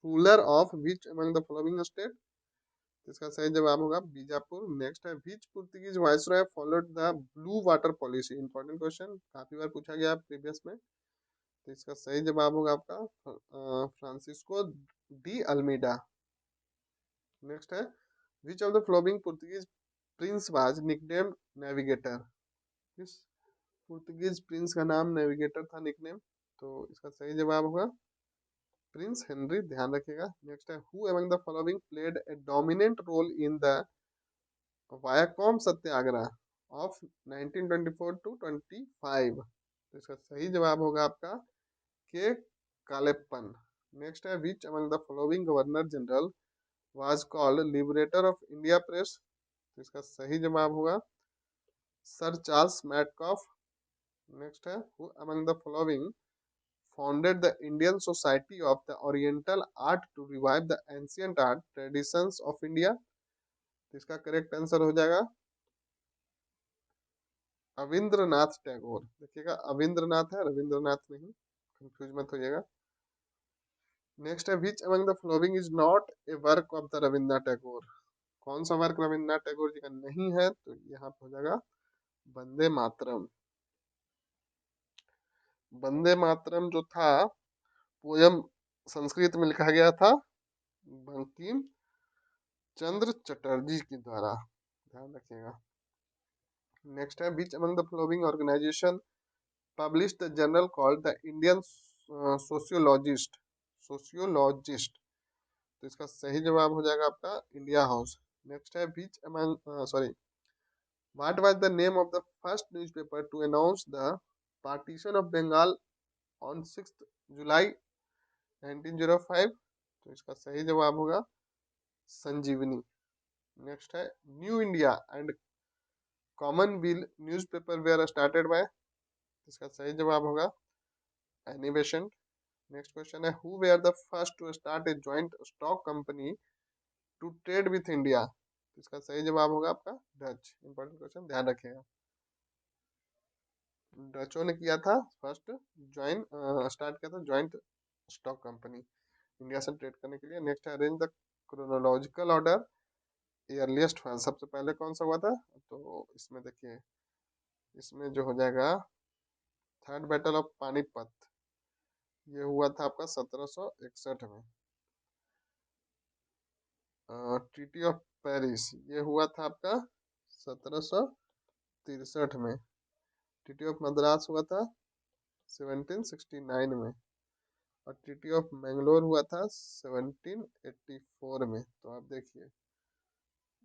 ruler of which among the following state? इसका सही जवाब होगा बीजापुर। नेक्स्ट है, which Portuguese viceroy followed the blue water policy? Important question, काफी बार पूछा गया प्रीवियस में। तो इसका सही जवाब होगा आपका फ्रांसिस्को डी अल्मीडा। नेक्स्ट है, which of the following Portuguese prince was nicknamed navigator? किस पुर्तगीज प्रिंस का नाम नेविगेटर था, निकनेम? तो इसका सही जवाब होगा प्रिंस हेनरी, ध्यान रखिएगा। नेक्स्ट है, who among the following played a dominant role in the Vaikom satyagraha of 1924 to 25? तो इसका सही जवाब होगा आपका के कालेप्पन। नेक्स्ट है, which among the following governor general was called liberator of India press? तो इसका सही जवाब होगा सर चार्ल्स मैटकॉफ। नेक्स्ट है, who among the following founded the Indian Society of the Oriental Art to revive the ancient art traditions of India? तो इसका correct answer हो जाएगा अविंद्रनाथ टैगोर। देखिएगा अविंद्रनाथ है, रविंद्रनाथ नहीं, कंफ्यूज मत होइएगा। नेक्स्ट है, which among the following is not a work of the Rabindranath Tagore? कौन सा वर्क रविंद्रनाथ टैगोर जी का नहीं है? तो यहाँ पे हो जाएगा वंदे मातरम। वंदे मातरम जो था, पोयम संस्कृत में लिखा गया था बंकिम चंद्र चटर्जी के द्वारा, ध्यान रखिएगा। नेक्स्ट है, which among the following organisation publish the journal called the Indian sociologist? Sociologist, तो इसका सही जवाब हो जाएगा आपका इंडिया हाउस। नेक्स्ट है, which among sorry what was the name of the first newspaper to announce the partition of Bengal on 6 July 1905? तो इसका सही जवाब होगा संजीवनी। नेक्स्ट है, New India and Commonwealth newspaper were started by? इसका सही जवाब होगा एनिमेशन। नेक्स्ट क्वेश्चन है, who were the first to start a joint stock company to trade with India? इसका सही जवाब होगा आपका डच। इंपॉर्टेंट क्वेश्चन, ध्यान रखिएगा। डचों ने किया था फर्स्ट ज्वाइन स्टार्ट किया था जॉइंट स्टॉक कंपनी। इंडिया से ट्रेड करने के लिए। नेक्स्ट है arrange the chronological order earliest fall, सबसे पहले कौन सा हुआ था, तो इसमें देखिए, इसमें जो हो जाएगा थर्ड बैटल ऑफ पानीपत, ये हुआ था आपका 1761 में। ट्रीटी ऑफ पेरिस ये हुआ था आपका 1763 में। ट्रीटी ऑफ मद्रास हुआ था 1769 में। और ट्रीटी ऑफ मैंगलोर हुआ था 1784 में। तो आप देखिए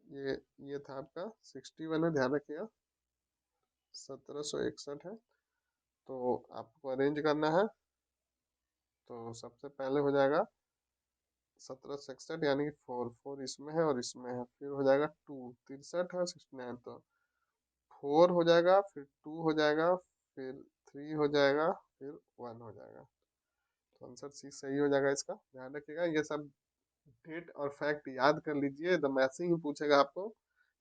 ये था आपका 61 में, ध्यान रखिएगा 1761 है। तो आपको अरेंज करना है, तो सबसे पहले हो जाएगा 1761 यानी कि 4 इसमें है और इसमें है, फिर हो जाएगा 2 63 है 69, तो 4 हो जाएगा, फिर 2 हो जाएगा, फिर 3 हो जाएगा, फिर 1 हो जाएगा। तो आंसर सी सही हो जाएगा इसका। ध्यान रखिएगा ये सब डेट और फैक्ट याद कर लीजिए, एकदम ऐसे ही पूछेगा आपको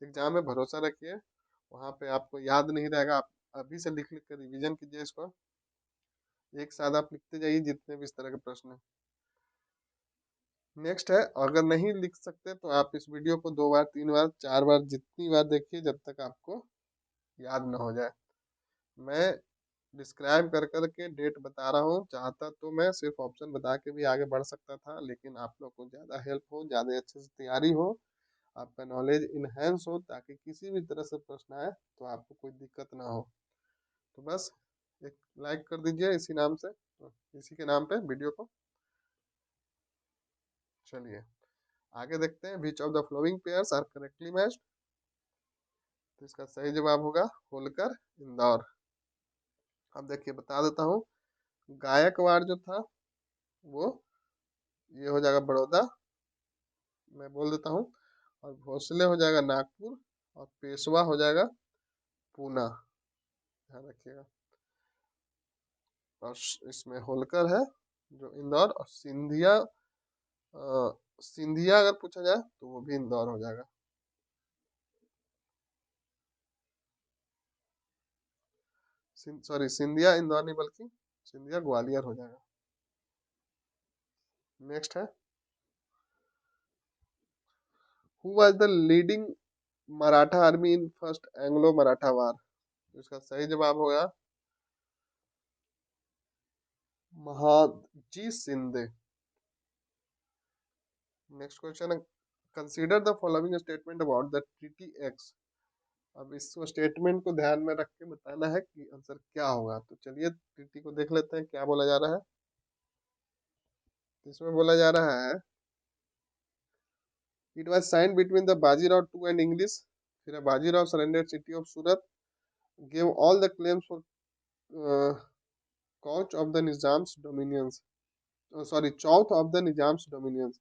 एग्जाम में, भरोसा रखिए वहाँ पे आपको याद नहीं रहेगा। आप अभी से लिख लिख कर रिविजन कीजिए इसको, एक साथ आप लिखते जाइए जितने भी इस तरह के प्रश्न हैं। नेक्स्ट है, अगर नहीं लिख सकते तो आप इस वीडियो को 2 बार 3 बार 4 बार जितनी बार देखिए जब तक आपको याद ना हो जाए। मैं डिस्क्राइब कर कर के डेट बता रहा हूँ, चाहता तो मैं सिर्फ ऑप्शन बता के भी आगे बढ़ सकता था, लेकिन आप लोग को ज़्यादा हेल्प हो, ज़्यादा अच्छे से तैयारी हो, आपका नॉलेज इनहेंस हो, ताकि किसी भी तरह से प्रश्न आए तो आपको कोई दिक्कत ना हो। तो बस एक लाइक कर दीजिए इसी नाम से, इसी के नाम पे वीडियो को। चलिए आगे देखते हैं, which of the following pairs are correctly matched. तो इसका सही जवाब होगा होलकर इंदौर। अब देखिए बता देता हूँ, गायकवाड़ जो था वो ये हो जाएगा बड़ौदा, मैं बोल देता हूँ, और भोसले हो जाएगा नागपुर, और पेशवा हो जाएगा पूना, ध्यान रखिएगा। और इसमें होलकर है जो इंदौर, और सिंधिया सिंधिया अगर पूछा जाए तो वो भी इंदौर हो जाएगा। सॉरी सिंधिया इंदौर नहीं बल्कि सिंधिया ग्वालियर हो जाएगा। नेक्स्ट है, who was the leading Maratha army in first Anglo Maratha war. इसका सही जवाब होगा महादजी शिंदे। नेक्स्ट क्वेश्चन है, consider the following statement about the treaty act. अब इस स्टेटमेंट को ध्यान में रख के बताना है कि आंसर क्या होगा। तो चलिए ट्रीटी को देख लेते हैं क्या बोला जा रहा है। इसमें बोला जा रहा है, it was signed between the Bajirao two and English, फिर Bajirao surrender city of Surat, give all the claims for कॉच of the Nizam's dominions, sorry chauth of the Nizam's dominions.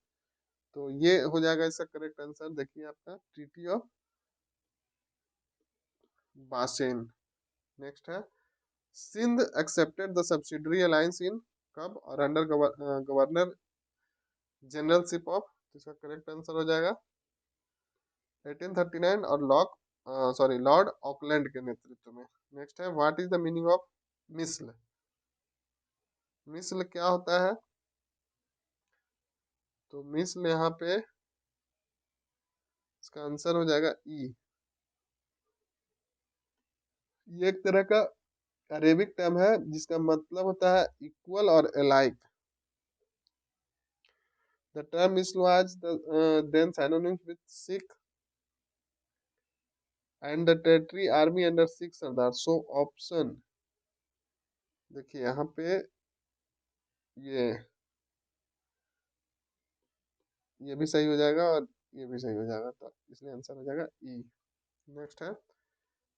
तो ये हो जाएगा इसका करेक्ट आंसर। देखिए आपका ट्रीटी ऑफ बासेन। नेक्स्ट है, Sindh accepted the subsidiary alliance in कब और अंडर गवर्नर जनरलशिप ऑफ। इसका करेक्ट आंसर हो जाएगा 1839 और लॉर्ड ऑकलैंड के नेतृत्व में। नेक्स्ट है, what is the meaning of misl. Misl क्या होता है, तो मिस्ल यहाँ पे इसका आंसर हो जाएगा ई। ये एक तरह का अरेबिक टर्म है जिसका मतलब होता है इक्वल और alike. The term misl was then synonymous with Sikh and the territory army under Sikh sardar. So option देखिए यहाँ पे ये भी सही हो जाएगा और ये भी सही हो जाएगा, तो इसलिए आंसर हो जाएगा ई। नेक्स्ट है,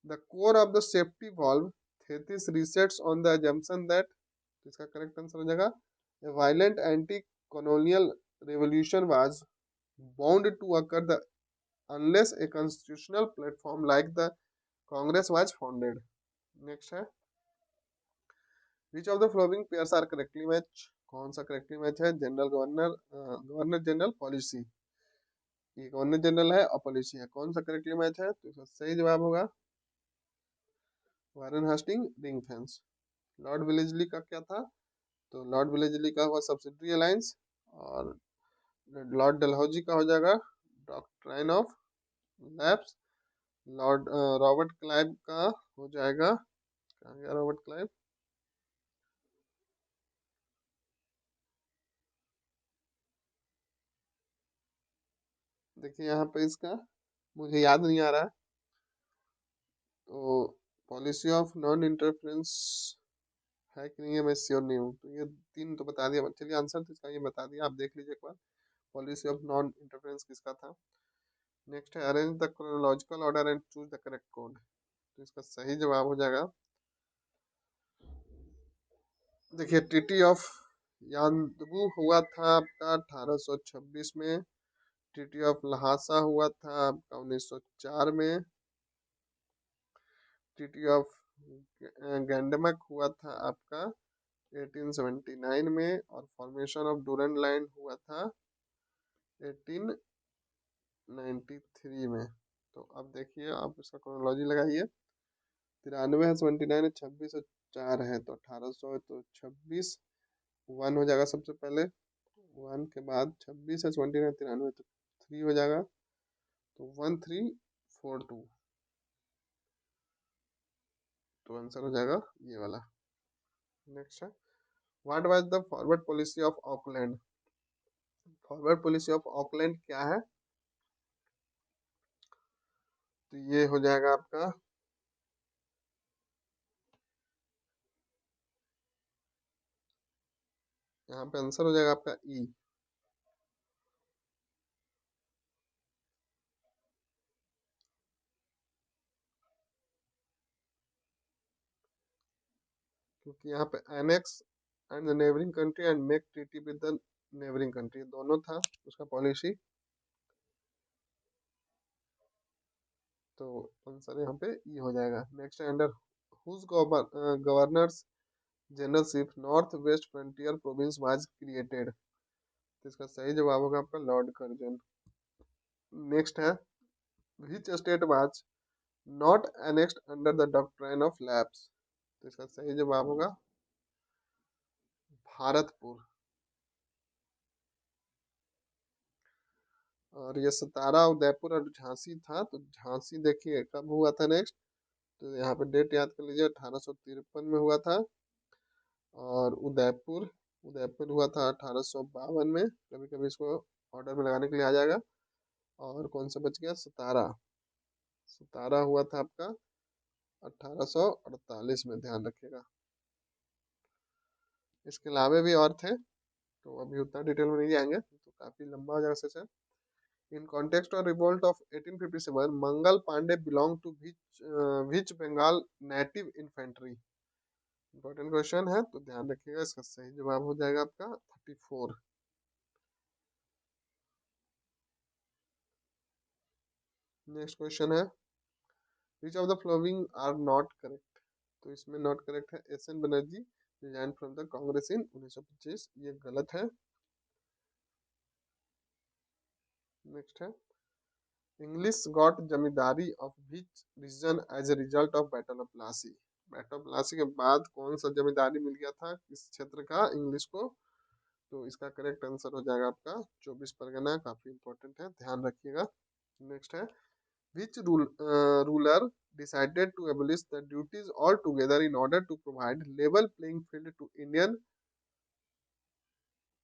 the core of the safety valve thesis rests on the assumption that. इसका करेक्ट आंसर हो जाएगा, a violent anti-colonial revolution was bound to occur the unless a constitutional platform like the Congress was founded। Next है, which of the following pairs are correctly match. कौन सा correctly match है, governor general policy, ये governor general है और policy है, कौन सा करेक्टली मैच है। तो इसका सही जवाब होगा Warren Hastings ring fence. Lord Wellesley का क्या था, तो लॉर्ड विलेजली का हुआ सब्सिडरी अलायंस, और लॉर्ड डलहौजी का हो जाएगा doctrine of lapse. Lord Robert Clive का हो जाएगा, कहाँ गया रॉबर्ट क्लाइव, देखिए यहाँ पे इसका मुझे याद नहीं आ रहा है। तो पॉलिसी ऑफ नॉन इंटरफेरेंस है कि नहीं है मैं श्योर नहीं हूँ। तो ये तीन तो बता दिया, चलिए आंसर तो इसका ये बता दिया, आप देख लीजिए एक बार पॉलिसी ऑफ नॉन इंटरफेरेंस किसका था। नेक्स्ट है arrange the chronological order and choose the correct code. तो इसका सही जवाब हो जाएगा, देखिए ट्रीटी ऑफ यानदबू हुआ था आपका 1826 में। ट्रीटी ऑफ लहासा हुआ था आपका 1904 में। ट्रीटी ऑफ गैंडमक हुआ था आपका 1879 में। और फॉर्मेशन ऑफ डूरन लाइन हुआ था 1893 में। तो अब देखिए आप इसका क्रोनोलॉजी लगाइए, 93 है, 79 है, 26 और 4 है, तो 1800 है, तो 26 1 हो जाएगा सबसे पहले, 1 के बाद 26 है, 29 93, तो 3 हो जाएगा, तो 1342। तो आंसर हो जाएगा ये वाला। नेक्स्ट है what was the forward policy of Auckland. Forward policy of Auckland क्या है, तो ये हो जाएगा आपका, यहाँ पे आंसर हो जाएगा आपका ई। क्योंकि यहाँ पे annex and the neighbouring country and make treaty with the neighbouring country दोनों था उसका पॉलिसी। तो आंसर यहाँ पे ई हो जाएगा। नेक्स्ट है under whose governors generalship north west frontier province was created. तो इसका सही जवाब होगा आपका लॉर्ड कर्जन। नेक्स्ट है which state was not annexed under the doctrine of lapse. तो इसका सही जवाब होगा भारतपुर। और ये सतारा उदयपुर और झांसी था, तो झांसी देखिए कब हुआ था नेक्स्ट, तो यहाँ पे डेट याद कर लीजिए 1853 में हुआ था। और उदयपुर, उदयपुर हुआ था 1852 में। कभी कभी इसको ऑर्डर में लगाने के लिए आ जाएगा। और कौन सा बच गया, सतारा, सतारा हुआ था आपका 1848 में, ध्यान रखिएगा। इसके अलावे भी और थे, तो अभी उतना डिटेल में नहीं जाएंगे, तो काफी लंबा हो जाएगा session. In context of revolt of 1857 Mangal Pandey belong to which Bengal native infantry. Important question है, तो ध्यान रखिएगा, इसका सही जवाब हो जाएगा आपका 34। नेक्स्ट क्वेश्चन है which of the following are not correct. तो इसमें नॉट करेक्ट है S N Banerjee resign from the Congress in 1925, ये गलत है। नेक्स्ट है English got zamindari of which region as a result of battle of Plassey. Battle of Plassey के बाद कौन सा जमींदारी मिल गया था इस क्षेत्र का इंग्लिश को। तो इसका करेक्ट आंसर हो जाएगा आपका 24 परगना, काफी इंपॉर्टेंट है, ध्यान रखिएगा। नेक्स्ट है which ruler decided to abolish the duties altogether in order to provide level playing field to Indian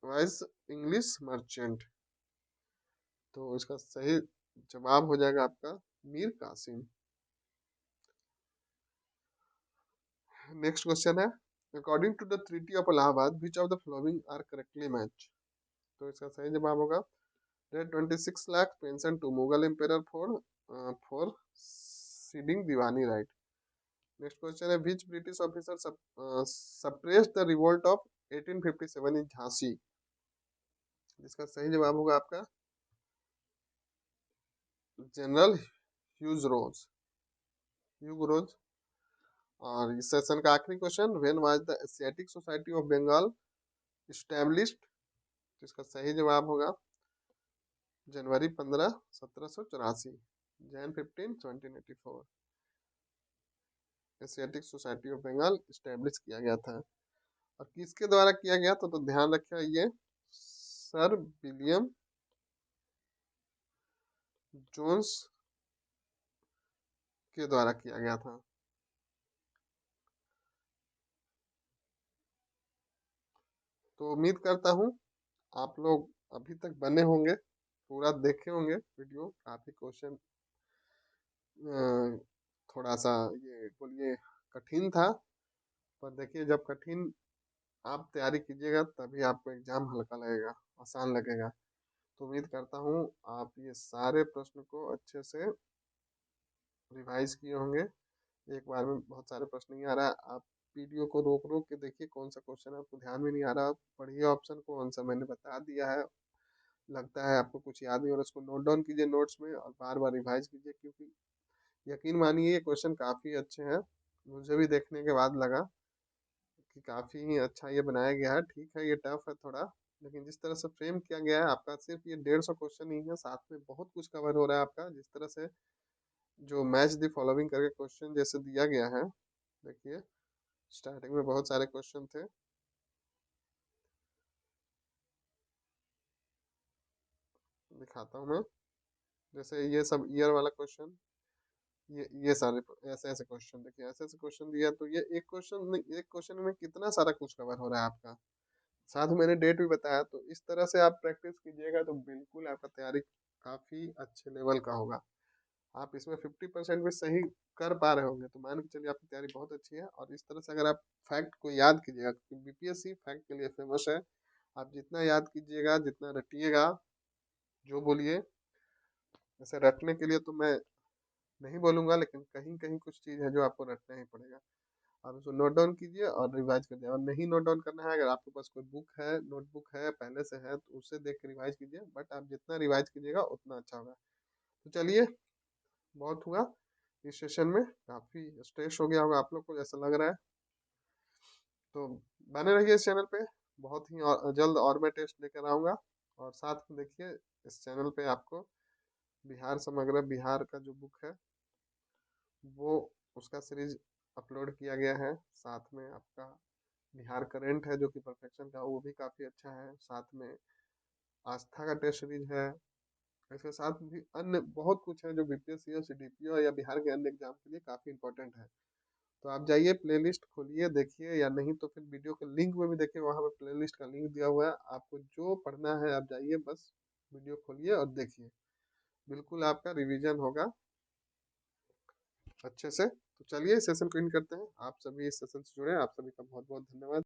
wise English merchant। तो इसका सही जवाब हो जाएगा आपका मीर कासिम। नेक्स्ट क्वेश्चन है according to the treaty of Allahabad which of the following are correctly match. तो इसका सही जवाब होगा 26 lakh pension to Mughal emperor for ceding diwani right. Next question है which British officer suppressed the revolt of 1857 in Jhansi. इसका सही जवाब होगा आपका general Hughes Rose, Hugh Rose. और इस सेशन का आखिरी question when was the Asiatic society of Bengal established. तो इसका सही जवाब होगा जनवरी 15 1784, जैन 15 1784 Asiatic society of Bengal establish किया गया था। और किसके द्वारा किया गया तो ध्यान रखिए ये सर विलियम जोन्स के द्वारा किया गया था। तो उम्मीद करता हूँ आप लोग अभी तक बने होंगे, पूरा देखे होंगे वीडियो। काफी क्वेश्चन थोड़ा सा ये बोलिए कठिन था, पर देखिए जब कठिन आप तैयारी कीजिएगा तभी आपको एग्जाम हल्का लगेगा, आसान लगेगा। तो उम्मीद करता हूँ आप ये सारे प्रश्न को अच्छे से रिवाइज किए होंगे। एक बार में बहुत सारे प्रश्न नहीं आ रहा है, आप वीडियो को रोक रोक के देखिए कौन सा क्वेश्चन आपको ध्यान में नहीं आ रहा, पढ़िए ऑप्शन को, आंसर मैंने बता दिया है। लगता है आपको कुछ याद नहीं और उसको नोट डाउन कीजिए नोट्स में और बार बार रिवाइज कीजिए, क्योंकि यकीन मानिए ये क्वेश्चन काफ़ी अच्छे हैं। मुझे भी देखने के बाद लगा कि काफ़ी ही अच्छा ये बनाया गया है। ठीक है ये टफ है थोड़ा, लेकिन जिस तरह से फ्रेम किया गया है आपका, सिर्फ ये 150 क्वेश्चन ही है, साथ में बहुत कुछ कवर हो रहा है आपका। जिस तरह से जो मैच द फॉलोइंग करके क्वेश्चन जैसे दिया गया है, देखिए स्टार्टिंग में बहुत सारे क्वेश्चन थे। दिखाता हूँ मैं, जैसे ये सब ईयर वाला क्वेश्चन, ये सारे ऐसे ऐसे क्वेश्चन, देखिए ऐसे ऐसे क्वेश्चन दिया। तो ये एक क्वेश्चन में कितना सारा कुछ कवर हो रहा है आपका, साथ में मैंने डेट भी बताया। तो इस तरह से आप प्रैक्टिस कीजिएगा तो बिल्कुल आपका तैयारी काफ़ी अच्छे लेवल का होगा। आप इसमें 50% भी सही कर पा रहे होंगे तो मान के चलिए आपकी तैयारी बहुत अच्छी है। और इस तरह से अगर आप फैक्ट को याद कीजिएगा, क्योंकि बीपीएससी फैक्ट के लिए फेमस है, आप जितना याद कीजिएगा, जितना रटिएगा, जो बोलिए, वैसे रटने के लिए तो मैं नहीं बोलूंगा, लेकिन कहीं कहीं कुछ चीज़ है जो आपको रटना ही पड़ेगा। आप उसको नोट डाउन कीजिए और रिवाइज कर दिया। और नहीं नोट डाउन करना है, अगर आपके पास कोई बुक है, नोटबुक है पहले से है, तो उससे देख के रिवाइज कीजिए। बट आप जितना रिवाइज कीजिएगा उतना अच्छा होगा। तो चलिए, बहुत हुआ इस सेशन में, काफ़ी स्ट्रेस हो गया होगा आप लोग को जैसा लग रहा है। तो बने रहिए इस चैनल पे, बहुत ही जल्द और मैं टेस्ट लेकर आऊँगा। और साथ में देखिए इस चैनल पे आपको बिहार समग्र बिहार का जो बुक है वो, उसका सीरीज अपलोड किया गया है। साथ में आपका बिहार करंट है जो कि परफेक्शन का, वो भी काफ़ी अच्छा है। साथ में आस्था का टेस्ट सीरीज है। इसके साथ भी अन्य बहुत कुछ है जो बीपीएससी या सीडीपीओ या बिहार के अन्य एग्जाम के लिए काफ़ी इंपॉर्टेंट है। तो आप जाइए प्लेलिस्ट खोलिए देखिए, या नहीं तो फिर वीडियो के लिंक में भी देखिए, वहाँ पे प्लेलिस्ट का लिंक दिया हुआ है। आपको जो पढ़ना है आप जाइए, बस वीडियो खोलिए और देखिए, बिल्कुल आपका रिवीजन होगा अच्छे से। तो चलिए सेशन को इन करते हैं। आप सभी इस सेशन से जुड़े, आप सभी का बहुत बहुत धन्यवाद।